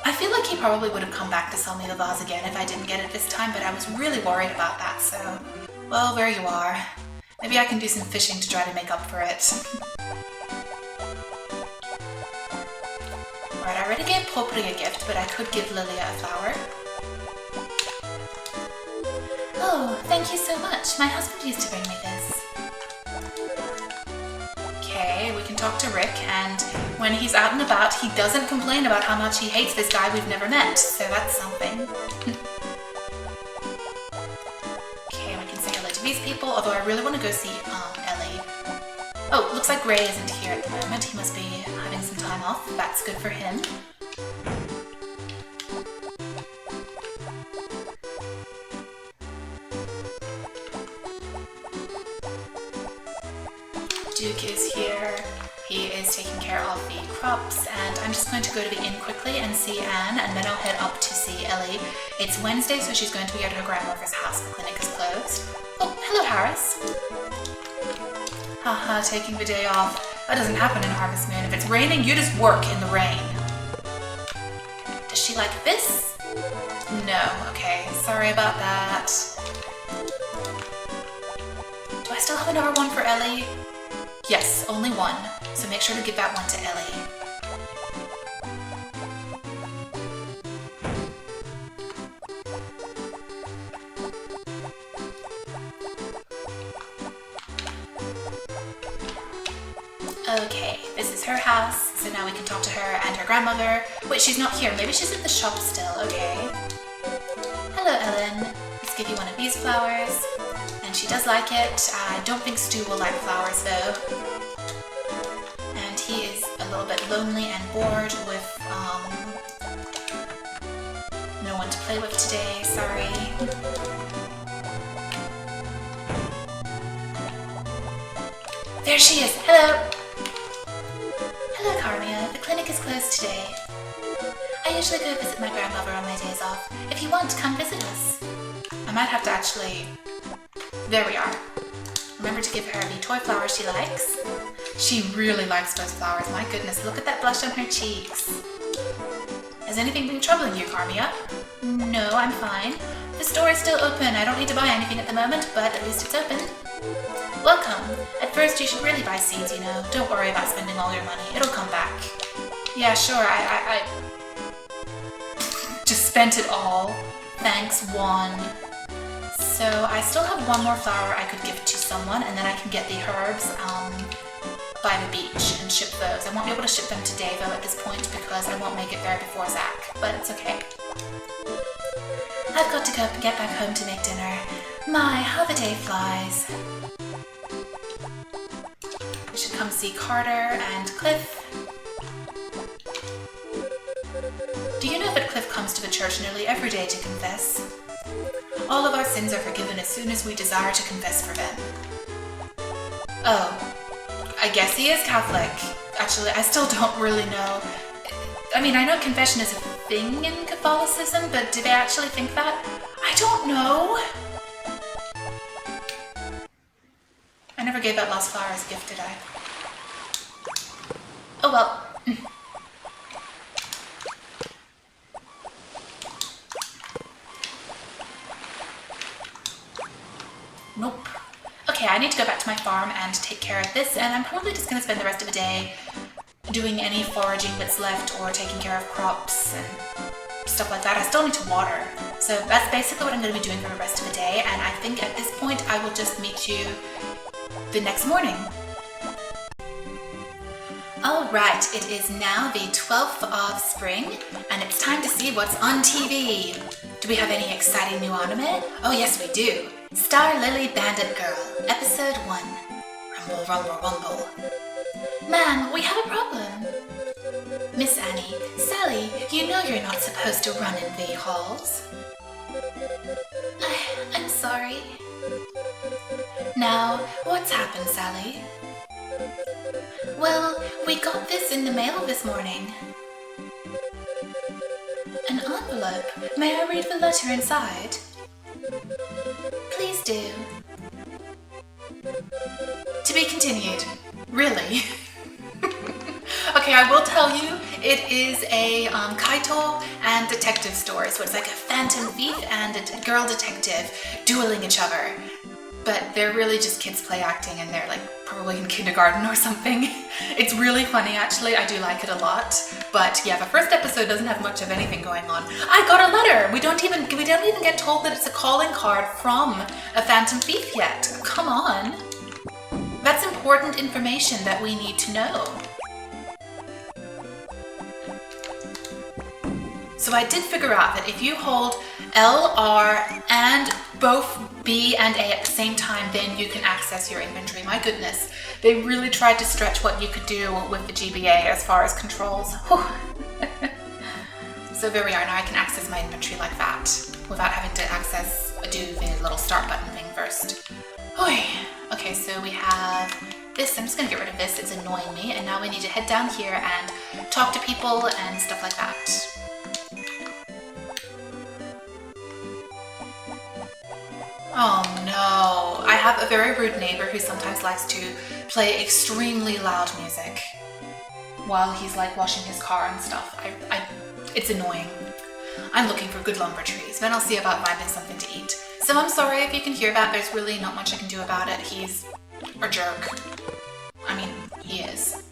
I feel like he probably would have come back to sell me the vase again if I didn't get it this time, but I was really worried about that, so... Well, there you are. Maybe I can do some fishing to try to make up for it. Alright, I already gave Popri a gift, but I could give Lilia a flower. Oh, thank you so much. My husband used to bring me this. Okay, we can talk to Rick, and when he's out and about, he doesn't complain about how much he hates this guy we've never met, so that's something. Okay, we can say hello to these people, although I really want to go see Ellie. Oh, looks like Ray isn't here at the moment. He must be having some time off. That's good for him. Duke is here. He is taking care of the crops, and I'm just going to go to the inn quickly and see Anne, and then I'll head up to see Ellie. It's Wednesday, so she's going to be at her grandmother's house. The clinic is closed. Oh, hello, Harris. Haha, taking the day off. That doesn't happen in Harvest Moon. If it's raining, you just work in the rain. Does she like this? No. Okay, sorry about that. Do I still have another one for Ellie? Yes, only one. So make sure to give that one to Ellie. Okay, this is her house, so now we can talk to her and her grandmother. Wait, she's not here. Maybe she's at the shop still. Okay. Hello, Ellen. Let's give you one of these flowers. And she does like it. I don't think Stu will like flowers, though. And he is a little bit lonely and bored with, no one to play with today. Sorry. There she is. Hello. Hello, Carmia. The clinic is closed today. I usually go visit my grandmother on my days off. If you want, come visit us. I might have to actually... There we are. Remember to give her the toy flowers she likes. She really likes those flowers. My goodness, look at that blush on her cheeks. Has anything been troubling you, Carmia? No, I'm fine. The store is still open. I don't need to buy anything at the moment, but at least it's open. Welcome. At first, you should really buy seeds, you know. Don't worry about spending all your money. It'll come back. Yeah, sure. I just spent it all. Thanks, one. So I still have one more flower I could give to someone, and then I can get the herbs by the beach and ship those. I won't be able to ship them today, though, at this point, because I won't make it there before Zach, but it's okay. I've got to go get back home to make dinner. My, how the day flies. We should come see Carter and Cliff. Do you know that Cliff comes to the church nearly every day to confess? All of our sins are forgiven as soon as we desire to confess for them. Oh, I guess he is Catholic. Actually, I still don't really know. I mean, I know confession is a thing in Catholicism, but do they actually think that? I don't know. I never gave that last flower as a gift, did I? Oh well. Nope. Okay, I need to go back to my farm and take care of this, and I'm probably just going to spend the rest of the day doing any foraging that's left or taking care of crops and stuff like that. I still need to water. So that's basically what I'm going to be doing for the rest of the day, and I think at this point I will just meet you the next morning. Alright, it is now the 12th of spring, and it's time to see what's on TV. Do we have any exciting new anime? Oh yes, we do. Star Lily Bandit Girl, Episode 1. Rumble, rumble, rumble. Ma'am, we have a problem. Miss Annie, Sally, you know you're not supposed to run in the halls. I'm sorry. Now, what's happened, Sally? Well, we got this in the mail this morning. An envelope. May I read the letter inside? Please do. To be continued. Really? Okay, I will tell you, it is a kaito and detective story, so it's like a phantom thief and a girl detective dueling each other. but they're really just kids play acting, and they're like probably in kindergarten or something. It's really funny actually, I do like it a lot. But yeah, the first episode doesn't have much of anything going on. I got a letter! We don't even get told that it's a calling card from a phantom thief yet. Come on. That's important information that we need to know. So I did figure out that if you hold L, R, and both B and A at the same time, then you can access your inventory. My goodness, they really tried to stretch what you could do with the GBA as far as controls. So there we are, now I can access my inventory like that, without having to do the little start button thing first. Okay, so we have this. I'm just gonna get rid of this, it's annoying me, and now we need to head down here and talk to people and stuff like that. Oh no, I have a very rude neighbor who sometimes likes to play extremely loud music while he's like washing his car and stuff. It's annoying. I'm looking for good lumber trees, then I'll see about finding something to eat. So I'm sorry if you can hear that, there's really not much I can do about it. He's a jerk. I mean, he is.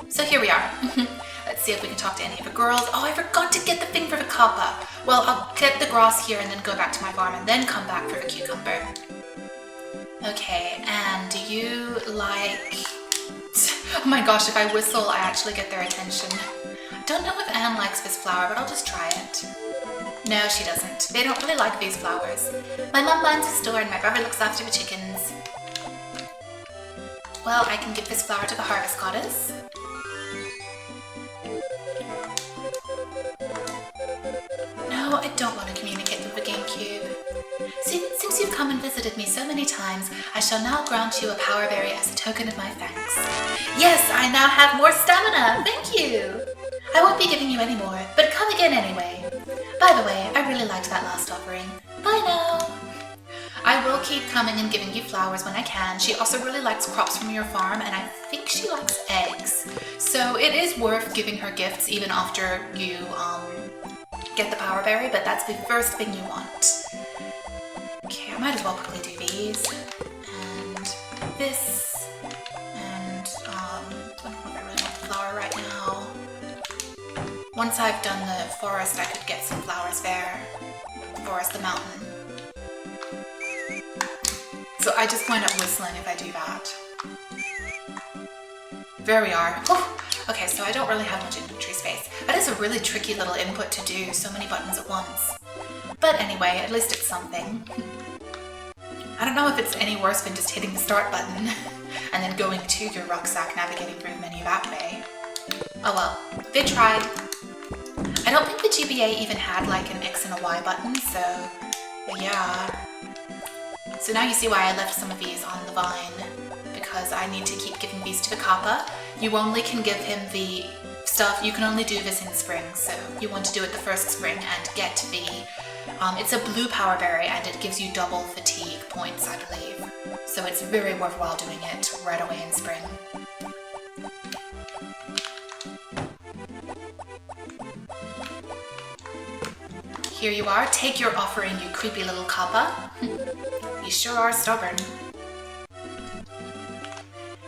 So here we are. Let's see if we can talk to any of the girls. Oh, I forgot to get the thing for the Kappa. Well, I'll get the grass here and then go back to my farm and then come back for the cucumber. Okay, and do you like... Oh my gosh, if I whistle, I actually get their attention. I don't know if Anne likes this flower, but I'll just try it. No, she doesn't. They don't really like these flowers. My mom minds the store and my brother looks after the chickens. Well, I can give this flower to the harvest goddess. No, I don't want to communicate with the GameCube. Since you've come and visited me so many times, I shall now grant you a power berry as a token of my thanks. Yes, I now have more stamina! Thank you! I won't be giving you any more, but come again anyway. By the way, I really liked that last offering. Bye now! I will keep coming and giving you flowers when I can. She also really likes crops from your farm, and I think she likes eggs. So it is worth giving her gifts even after you get the power berry, but that's the first thing you want. Okay, I might as well quickly do these. And this. And I don't know if I really want the flower right now. Once I've done the forest, I could get some flowers there. Forest, the mountain. So I just wind up whistling if I do that. There we are. Oh, okay, so I don't really have much inventory space. That is a really tricky little input to do, so many buttons at once. But anyway, at least it's something. I don't know if it's any worse than just hitting the start button and then going to your rucksack, navigating through the menu that way. Oh well, they tried. I don't think the GBA even had like an X and a Y button, so yeah. So now you see why I left some of these on the vine, because I need to keep giving these to the Kappa. You only can give him the stuff, you can only do this in spring, so you want to do it the first spring and get the, it's a blue power berry and it gives you double fatigue points, I believe. So it's very worthwhile doing it right away in spring. Here you are, take your offering, you creepy little Kappa. You sure are stubborn.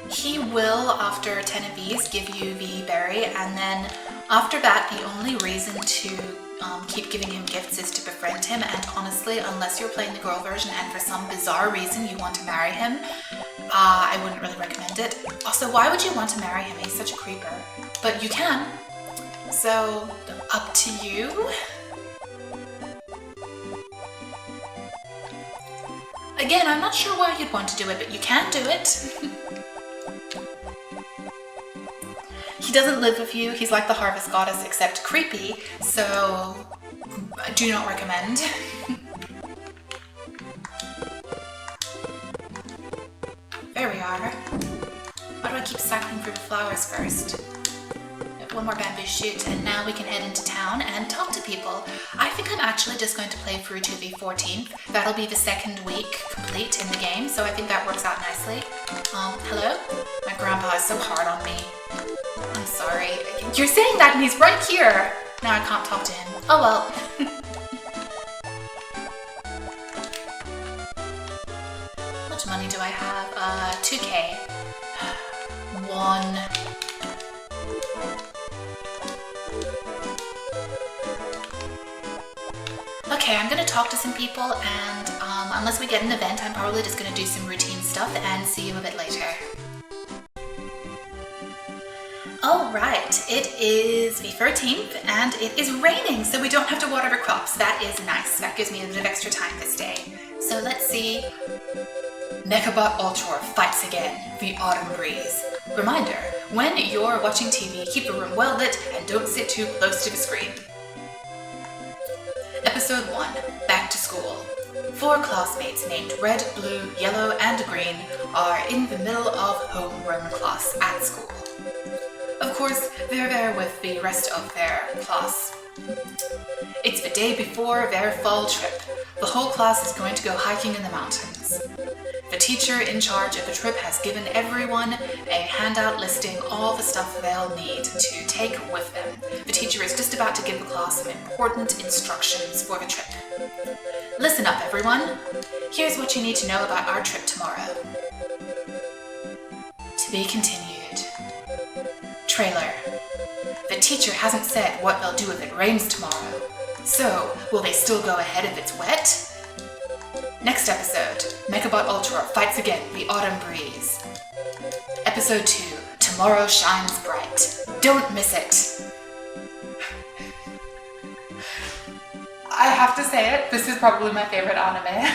He will, after 10 of these, give you the berry, and then after that, the only reason to keep giving him gifts is to befriend him, and honestly, unless you're playing the girl version and for some bizarre reason you want to marry him, I wouldn't really recommend it. Also, why would you want to marry him? He's such a creeper. But you can. So, up to you. Again, I'm not sure why you'd want to do it, but you can do it. He doesn't live with you. He's like the harvest goddess, except creepy, so I do not recommend. There we are. Why do I keep cycling through the flowers first? One more bamboo shoot, and now we can head into town and talk to people. I think I'm actually just going to play through to the 14th. That'll be the second week complete in the game, so I think that works out nicely. Hello? My grandpa is so hard on me. I'm sorry. You're saying that and he's right here! Now I can't talk to him. Oh well. What much money do I have? 2K. 1. Okay, I'm gonna talk to some people, and unless we get an event, I'm probably just gonna do some routine stuff and see you a bit later. Alright, it is the 13th and it is raining, so we don't have to water our crops. That is nice. That gives me a bit of extra time this day. So let's see. Mechabot Ultra fights again, the autumn breeze. Reminder, when you're watching TV, keep the room well lit and don't sit too close to the screen. Episode 1, Back to School. 4 classmates named Red, Blue, Yellow, and Green are in the middle of homeroom class at school. Of course, they're there with the rest of their class. It's the day before their fall trip. The whole class is going to go hiking in the mountains. The teacher in charge of the trip has given everyone a handout listing all the stuff they'll need to take with them. The teacher is just about to give the class some important instructions for the trip. Listen up, everyone. Here's what you need to know about our trip tomorrow. To be continued. Trailer. The teacher hasn't said what they'll do if it rains tomorrow. So, will they still go ahead if it's wet? Next episode, Mechabot Ultra fights again, the autumn breeze. Episode 2, Tomorrow Shines Bright. Don't miss it. I have to say it, this is probably my favorite anime.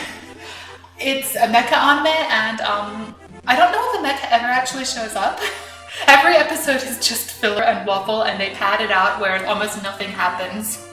It's a mecha anime, and I don't know if the mecha ever actually shows up. Every episode is just filler and waffle, and they pad it out where almost nothing happens.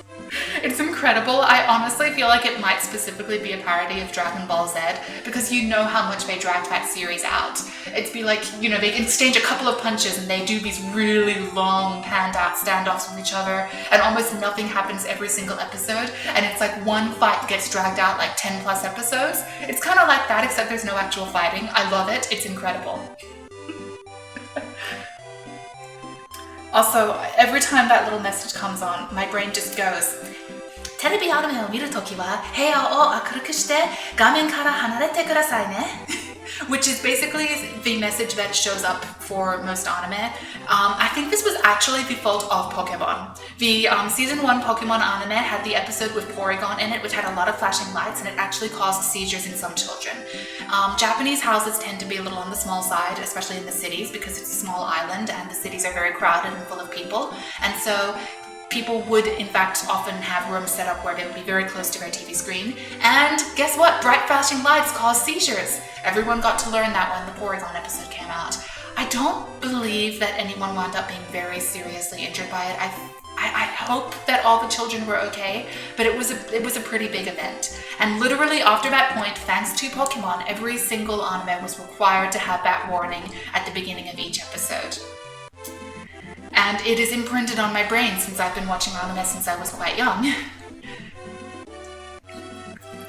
It's incredible. I honestly feel like it might specifically be a parody of Dragon Ball Z, because you know how much they dragged that series out. It'd be like, you know, they exchange a couple of punches and they do these really long panned out standoffs with each other, and almost nothing happens every single episode, and it's like one fight gets dragged out like 10 plus episodes. It's kind of like that, except there's no actual fighting. I love it. It's incredible. Also, every time that little message comes on, my brain just goes, テレビアニメを見るときは部屋を明るくして画面から離れてくださいね. Which is basically the message that shows up for most anime. I think this was actually the fault of Pokemon. The season 1 Pokemon anime had the episode with Porygon in it, which had a lot of flashing lights, and it actually caused seizures in some children. Japanese houses tend to be a little on the small side, especially in the cities, because it's a small island and the cities are very crowded and full of people. And so people would, in fact, often have rooms set up where they would be very close to their TV screen. And guess what? Bright flashing lights cause seizures. Everyone got to learn that when the Porygon episode came out. I don't believe that anyone wound up being very seriously injured by it. I hope that all the children were okay, but it was a pretty big event. And literally after that point, thanks to Pokemon, every single anime was required to have that warning at the beginning of each episode. And it is imprinted on my brain since I've been watching anime since I was quite young.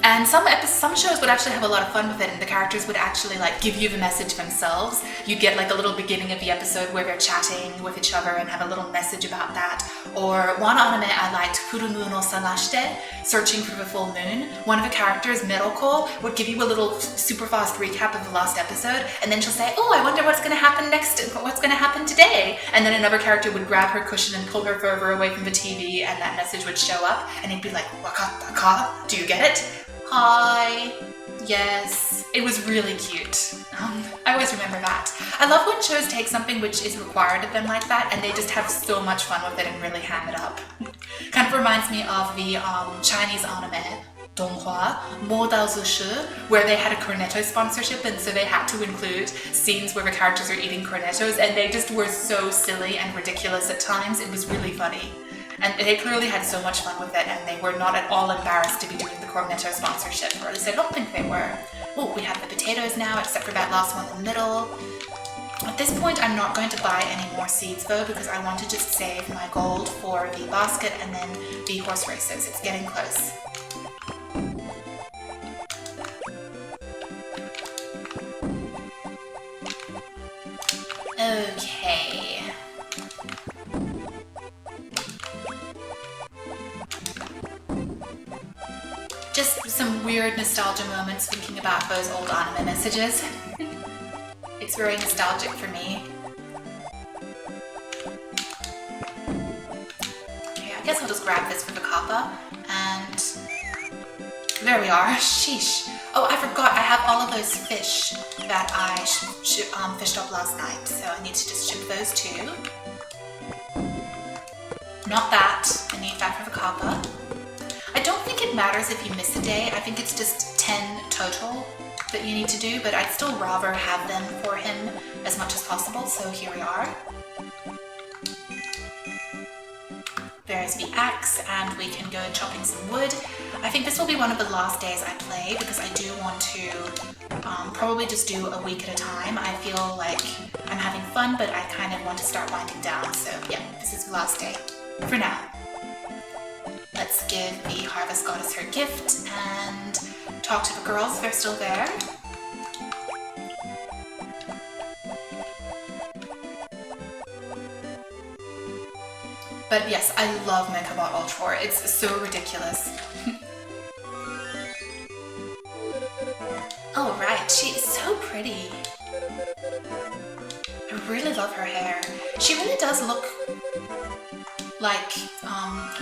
And some shows would actually have a lot of fun with it, and the characters would actually like give you the message themselves. You'd get like a little beginning of the episode where they're chatting with each other and have a little message about that. Or one anime I liked, Furu Moon o Sagashite, Searching for the Full Moon. One of the characters, Miroko, would give you a little super fast recap of the last episode, and then she'll say, oh, I wonder what's going to happen next, what's going to happen today. And then another character would grab her cushion and pull her further away from the TV, and that message would show up, and he'd be like, Wakatta ka? Do you get it? Hi. Yes. It was really cute. I always remember that. I love when shows take something which is required of them like that, and they just have so much fun with it and really ham it up. Kind of reminds me of the Chinese anime, Donghua, Modao Zushu, where they had a cornetto sponsorship, and so they had to include scenes where the characters are eating cornettos, and they just were so silly and ridiculous at times. It was really funny. And they clearly had so much fun with it, and they were not at all embarrassed to be doing the Cornetto sponsorship, or at least I don't think they were. Oh, we have the potatoes now, except for that last one in the middle. At this point, I'm not going to buy any more seeds though, because I want to just save my gold for the basket and then the horse races. It's getting close. Okay. Just some weird nostalgia moments thinking about those old anime messages. It's very nostalgic for me. Okay, I guess I'll just grab this for the Kappa, and there we are. Sheesh. Oh, I forgot I have all of those fish that I fished up last night, so I need to just ship those too. Not that. I need that for the Kappa. I don't think it matters if you miss a day. I think it's just 10 total that you need to do, but I'd still rather have them for him as much as possible, so here we are. There's the axe, and we can go chopping some wood. I think this will be one of the last days I play because I do want to probably just do a week at a time. I feel like I'm having fun, but I kind of want to start winding down, so yeah, this is the last day for now. Let's give the Harvest Goddess her gift and talk to the girls if they're still there. But yes, I love Mechabot Ultra. It's so ridiculous. Oh right, she is so pretty. I really love her hair. She really does look like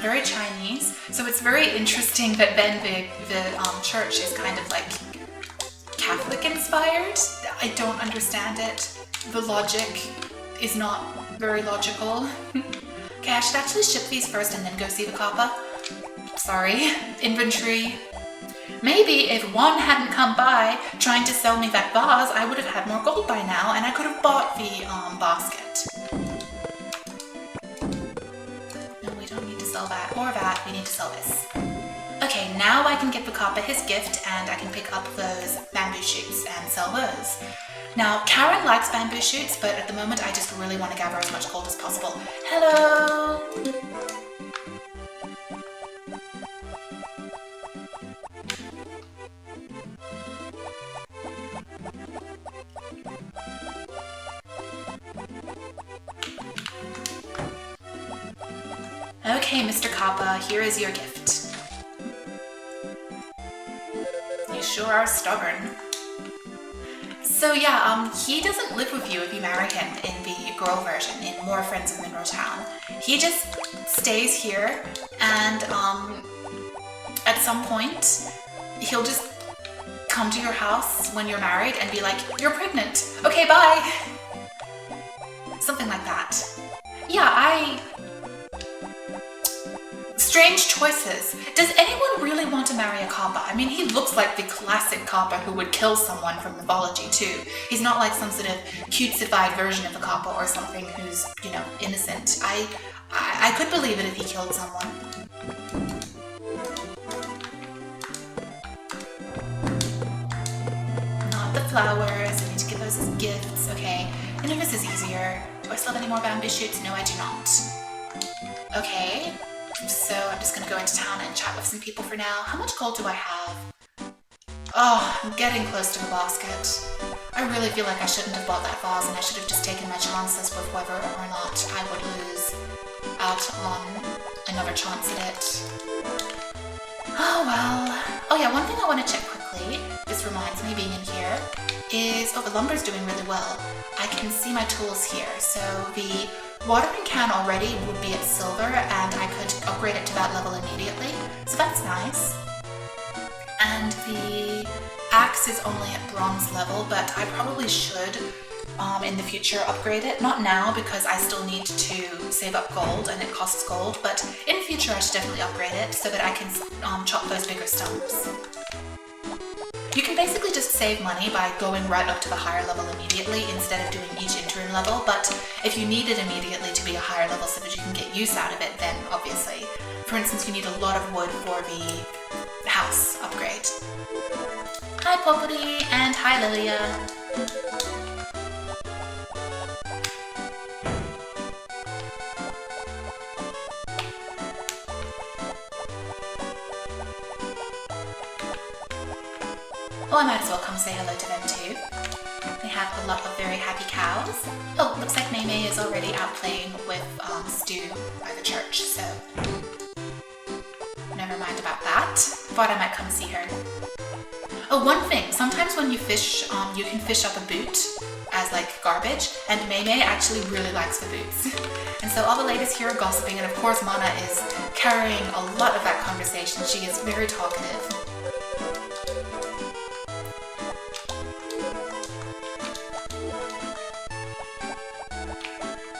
very Chinese, so it's very interesting that then the church is kind of like Catholic inspired. I don't understand it. The logic is not very logical. Okay, I should actually ship these first and then go see the Kappa. Sorry, inventory. Maybe if one hadn't come by trying to sell me that vase, I would have had more gold by now and I could have bought the basket. No, we don't need to sell that or that, we need to sell this. Okay, now I can give the Kappa his gift and I can pick up those bamboo shoots and sell those. Now, Karen likes bamboo shoots, but at the moment I just really want to gather as much gold as possible. Hello! Okay, Mr. Kappa, here is your gift. You sure are stubborn. So yeah, he doesn't live with you if you marry him in the girl version, in More Friends of Mineral Town. He just stays here and at some point he'll just come to your house when you're married and be like, you're pregnant, okay, bye. Something like that. Yeah, strange choices. Does anyone really want to marry a Kappa? I mean, he looks like the classic Kappa who would kill someone from mythology too. He's not like some sort of cutesified version of a Kappa or something who's, you know, innocent. I could believe it if he killed someone. Not the flowers. I need to give those as gifts. Okay. I know this is easier. Do I still have any more bamboo shoots? No, I do not. Okay. So I'm just gonna go into town and chat with some people for now. How much gold do I have? Oh, I'm getting close to the basket. I really feel like I shouldn't have bought that vase and I should have just taken my chances with whether or not I would lose out on another chance at it. Oh well. Oh yeah, one thing I want to check quickly, this reminds me being in here, is, oh, the lumber's doing really well. I can see my tools here, so the watering can already would be at silver and I could upgrade it to that level immediately, so that's nice. And the axe is only at bronze level, but I probably should in the future upgrade it. Not now because I still need to save up gold and it costs gold, but in the future I should definitely upgrade it so that I can chop those bigger stumps. You can basically just save money by going right up to the higher level immediately instead of doing each interim level, but if you need it immediately to be a higher level so that you can get use out of it, then obviously. For instance, you need a lot of wood for the house upgrade. Hi Poppity and hi Lilia. Oh, I might as well come say hello to them too. They have a lot of very happy cows. Oh, looks like Maymay is already out playing with Stu by the church, so never mind about that. Thought I might come see her. Oh, one thing, sometimes when you fish, you can fish up a boot as like garbage, and May actually really likes the boots. And so all the ladies here are gossiping, and of course Mana is carrying a lot of that conversation. She is very talkative.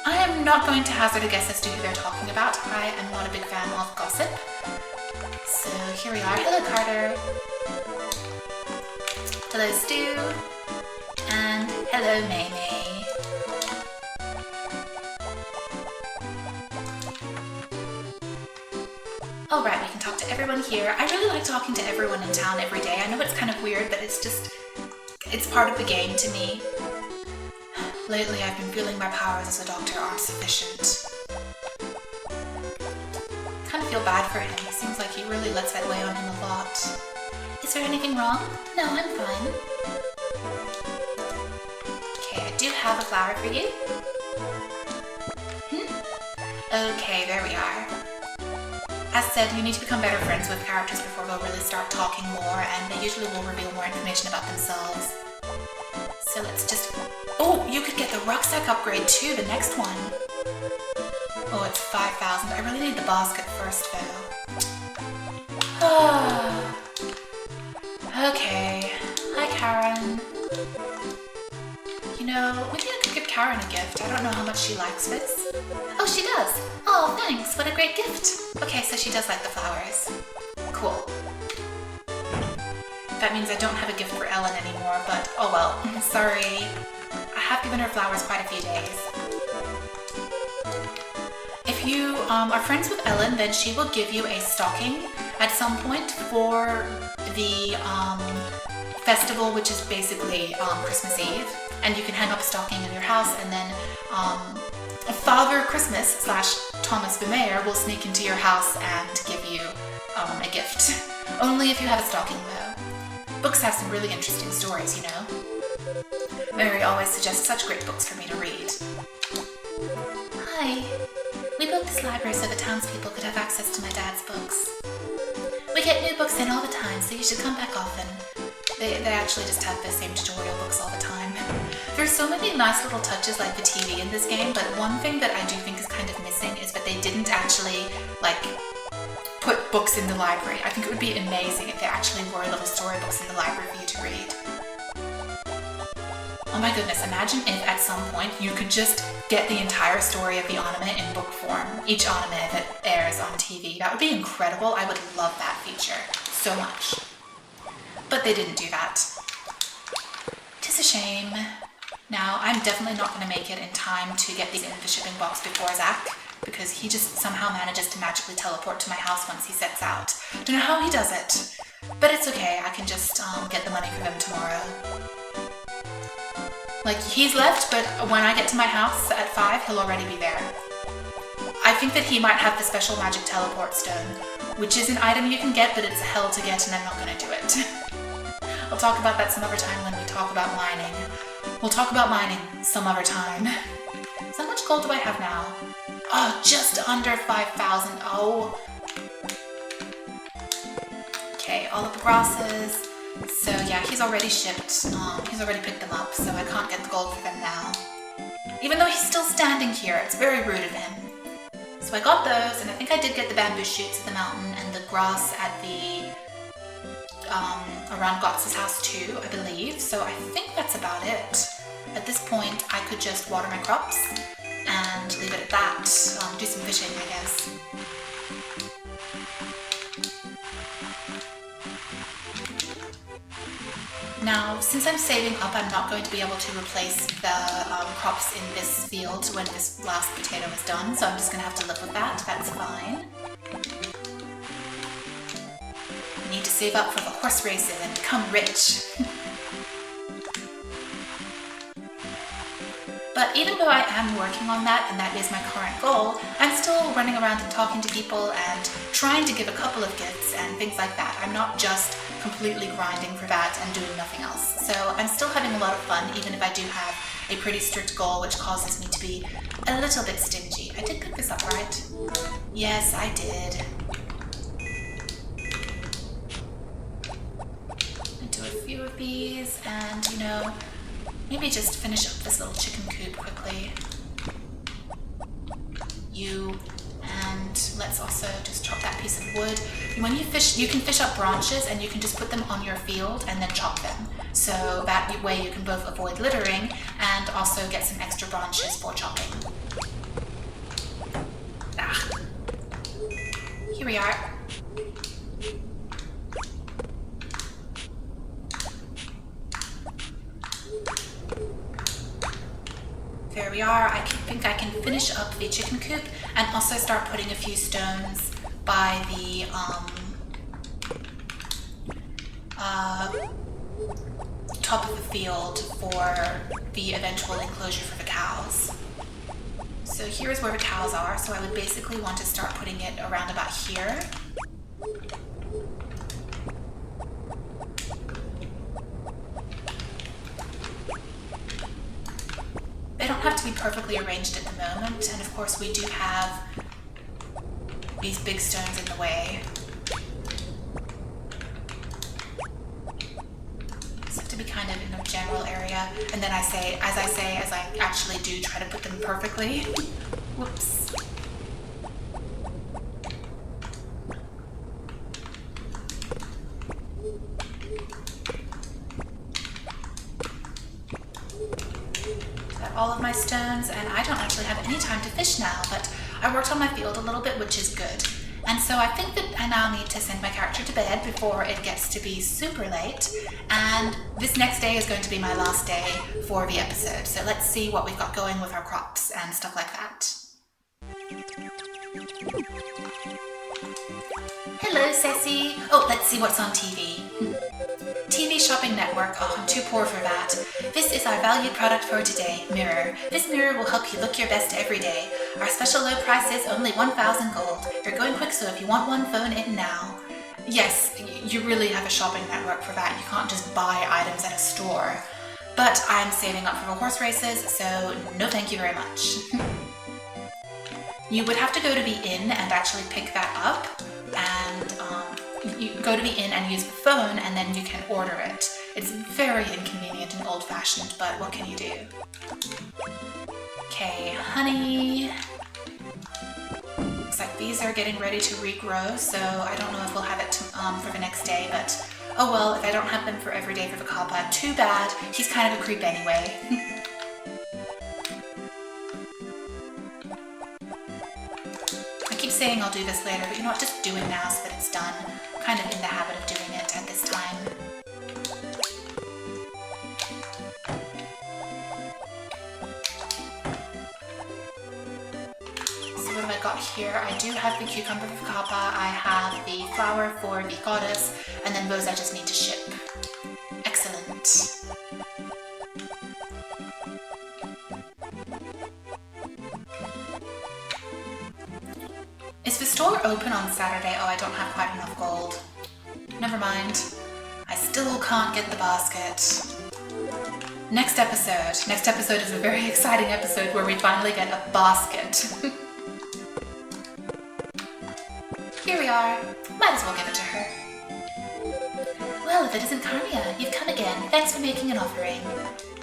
I am not going to hazard a guess as to who they're talking about. I am not a big fan of gossip. So here we are. Hello, Carter. Hello, Stu. And hello, May. All right, we can talk to everyone here. I really like talking to everyone in town every day. I know it's kind of weird, but it's part of the game to me. Lately, I've been feeling my powers as a doctor aren't sufficient. Kind of feel bad for him. It seems like he really lets that weigh on him a lot. Is there anything wrong? No, I'm fine. Okay, I do have a flower for you. Okay, there we are. As said, you need to become better friends with characters before they'll really start talking more, and they usually will reveal more information about themselves. So let's just... Oh, you could get the rucksack upgrade too, the next one. Oh, it's 5,000. I really need the basket first, though. Okay. Hi, Karen. You know, maybe I could give Karen a gift. I don't know how much she likes this. Oh, she does. Oh, thanks. What a great gift. Okay, so she does like the flowers. Cool. That means I don't have a gift for Ellen anymore, but oh well. Sorry. I have given her flowers quite a few days. If you are friends with Ellen, then she will give you a stocking at some point for the festival, which is basically Christmas Eve. And you can hang up a stocking in your house, and then Father Christmas / Thomas Vermeer will sneak into your house and give you a gift. Only if you have a stocking, though. Books have some really interesting stories, you know. Mary always suggests such great books for me to read. Hi. We built this library so the townspeople could have access to my dad's books. We get new books in all the time, so you should come back often. They actually just have the same tutorial books all the time. There's so many nice little touches like the TV in this game, but one thing that I do think is kind of missing is that they didn't actually, like, put books in the library. I think it would be amazing if there actually were little storybooks in the library for you to read. Oh my goodness, imagine if at some point you could just get the entire story of the anime in book form, each anime that airs on TV. That would be incredible. I would love that feature so much. But they didn't do that. Tis a shame. Now, I'm definitely not going to make it in time to get these in the shipping box before Zach, because he just somehow manages to magically teleport to my house once he sets out. Don't know how he does it, but it's okay. I can just get the money for them tomorrow. Like, he's left, but when I get to my house at 5, he'll already be there. I think that he might have the special magic teleport stone, which is an item you can get, but it's hell to get, and I'm not going to do it. I'll talk about that some other time when we talk about mining. We'll talk about mining some other time. So how much gold do I have now? Oh, just under 5,000. Oh. Okay, all of the grasses. So yeah, he's already shipped. He's already picked them up, so I can't get the gold for them now. Even though he's still standing here, it's very rude of him. So I got those, and I think I did get the bamboo shoots at the mountain and the grass at the around Gotz's house too, I believe. So I think that's about it. At this point, I could just water my crops and leave it at that. Do some fishing, I guess. Now, since I'm saving up, I'm not going to be able to replace the crops in this field when this last potato is done, so I'm just going to have to live with that. That's fine. I need to save up for the horse races and become rich. But even though I am working on that, and that is my current goal, I'm still running around and talking to people and trying to give a couple of gifts and things like that. I'm not just completely grinding for that and doing nothing else. So I'm still having a lot of fun, even if I do have a pretty strict goal, which causes me to be a little bit stingy. I did pick this up, right? Yes, I did. Do a few of these and, you know, maybe just finish up this little chicken coop quickly. And let's also just chop that piece of wood. When you fish, you can fish up branches and you can just put them on your field and then chop them. So that way you can both avoid littering and also get some extra branches for chopping. Ah. Here we are. There we are. I think I can finish up the chicken coop and also start putting a few stones by the top of the field for the eventual enclosure for the cows. So here's where the cows are, so I would basically want to start putting it around about here. They don't have to be perfectly arranged at the moment, and of course we do have these big stones in the way. So have to be kind of in a general area, and then as I actually do try to put them perfectly. Whoops. All of my stones, and I don't actually have any time to fish now, but I worked on my field a little bit, which is good. And so I think that I now need to send my character to bed before it gets to be super late, and this next day is going to be my last day for the episode, so let's see what we've got going with our crops and stuff like that. Hello, Ceci. Oh, let's see what's on TV. TV shopping network. Oh, I'm too poor for that. This is our valued product for today, mirror. This mirror will help you look your best every day. Our special low price is only 1,000 gold. You're going quick, so if you want one, phone in now. Yes, you really have a shopping network for that. You can't just buy items at a store. But I'm saving up for the horse races, so no thank you very much. You would have to go to the inn and actually pick that up, and you go to the inn and use the phone, and then you can order it. It's very inconvenient and old-fashioned, but what can you do? Okay, honey. Looks like these are getting ready to regrow, so I don't know if we'll have it for the next day, but oh well, if I don't have them for every day for the Kappa, too bad. He's kind of a creep anyway. Saying I'll do this later, but you know what, just do it now so that it's done. I'm kind of in the habit of doing it at this time. So what have I got here? I do have the cucumber for Kappa, I have the flower for the goddess, and then those I just need to ship. Excellent. Is the store open on Saturday? Oh, I don't have quite enough gold. Never mind. I still can't get the basket. Next episode. Next episode is a very exciting episode where we finally get a basket. Here we are. Might as well give it to her. Well, if it isn't Carmia, you've come again. Thanks for making an offering.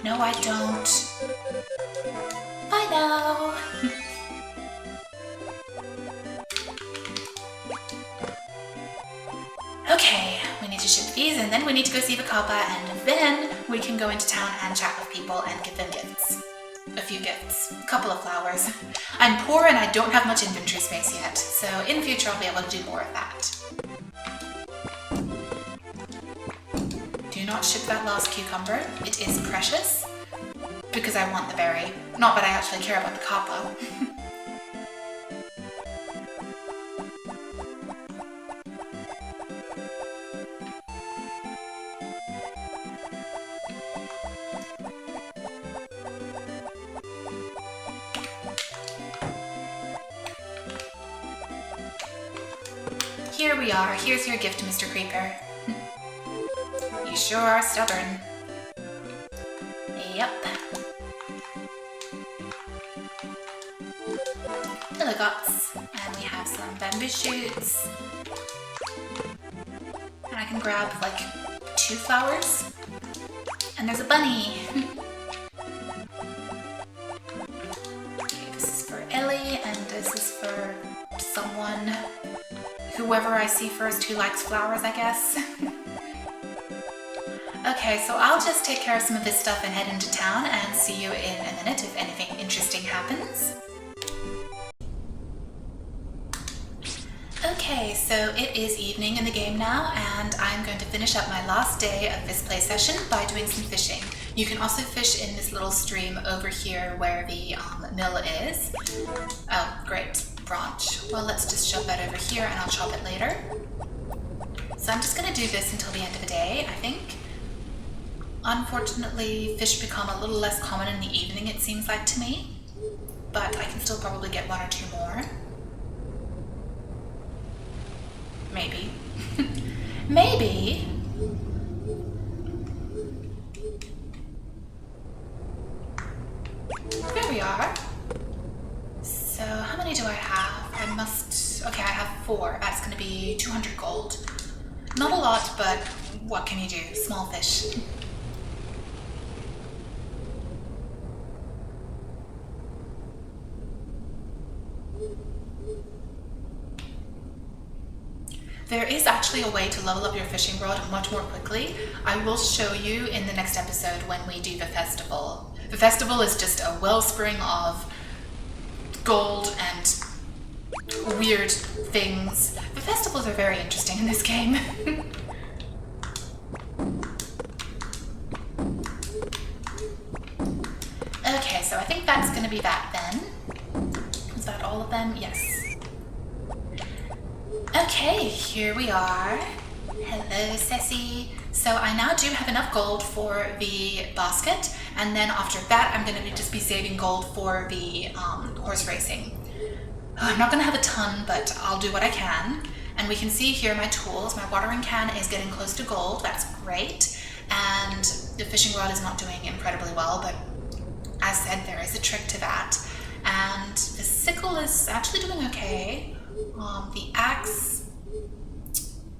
No, I don't. Bye now. Okay, we need to ship these, and then we need to go see the Kappa, and then we can go into town and chat with people and give them gifts. A few gifts. A couple of flowers. I'm poor and I don't have much inventory space yet, so in the future I'll be able to do more of that. Do not ship that last cucumber. It is precious, because I want the berry. Not that I actually care about the Kappa. Here we are. Here's your gift, Mr. Creeper. You sure are stubborn. Yep. Liligots. And we have some bamboo shoots. And I can grab like 2 flowers. And there's a bunny. Okay, this is for Ellie, and this is for someone, whoever I see first who likes flowers, I guess. Okay, so I'll just take care of some of this stuff and head into town and see you in a minute if anything interesting happens. Okay, so it is evening in the game now, and I'm going to finish up my last day of this play session by doing some fishing. You can also fish in this little stream over here where the mill is. Oh, great, branch. Well, let's just shove that over here and I'll chop it later. So I'm just going to do this until the end of the day, I think. Unfortunately, fish become a little less common in the evening, it seems like to me. But I can still probably get 1 or 2 more. Maybe. Maybe. There we are. So how many do I have? Okay, I have 4. That's going to be 200 gold. Not a lot, but what can you do? Small fish. There is actually a way to level up your fishing rod much more quickly. I will show you in the next episode when we do the festival. The festival is just a wellspring of gold and weird things. The festivals are very interesting in this game. Okay, so I think that's going to be that then. Is that all of them? Yes. Okay, here we are. Hello, Ceci. So I now do have enough gold for the basket, and then after that I'm going to just be saving gold for the horse racing. I'm not going to have a ton, but I'll do what I can. And we can see here my tools. My watering can is getting close to gold. That's great. And the fishing rod is not doing incredibly well, but as said, there is a trick to that. And the sickle is actually doing okay. The axe,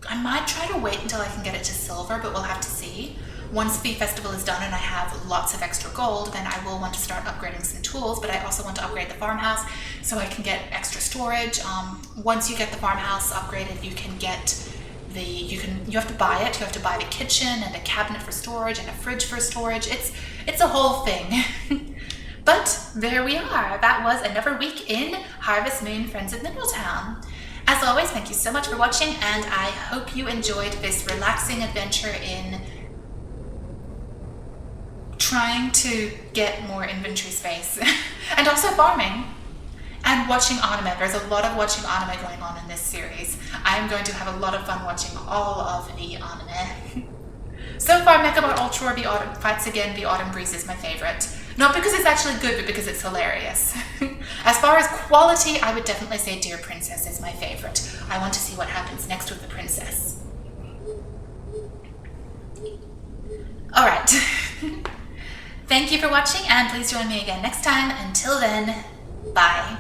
I might try to wait until I can get it to silver, but we'll have to see. Once the festival is done and I have lots of extra gold, then I will want to start upgrading some tools, but I also want to upgrade the farmhouse so I can get extra storage. Once you get the farmhouse upgraded, you can get you have to buy it. You have to buy the kitchen and a cabinet for storage and a fridge for storage. It's a whole thing. But there we are. That was another week in Harvest Moon Friends of Middletown. As always, thank you so much for watching, and I hope you enjoyed this relaxing adventure in trying to get more inventory space and also farming and watching anime. There's a lot of watching anime going on in this series. I am going to have a lot of fun watching all of the anime. So far, Mechabot Ultra the Autumn Fights Again, the Autumn Breeze is my favorite. Not because it's actually good, but because it's hilarious. As far as quality, I would definitely say Dear Princess is my favorite. I want to see what happens next with the princess. Alright. Thank you for watching, and please join me again next time. Until then, bye.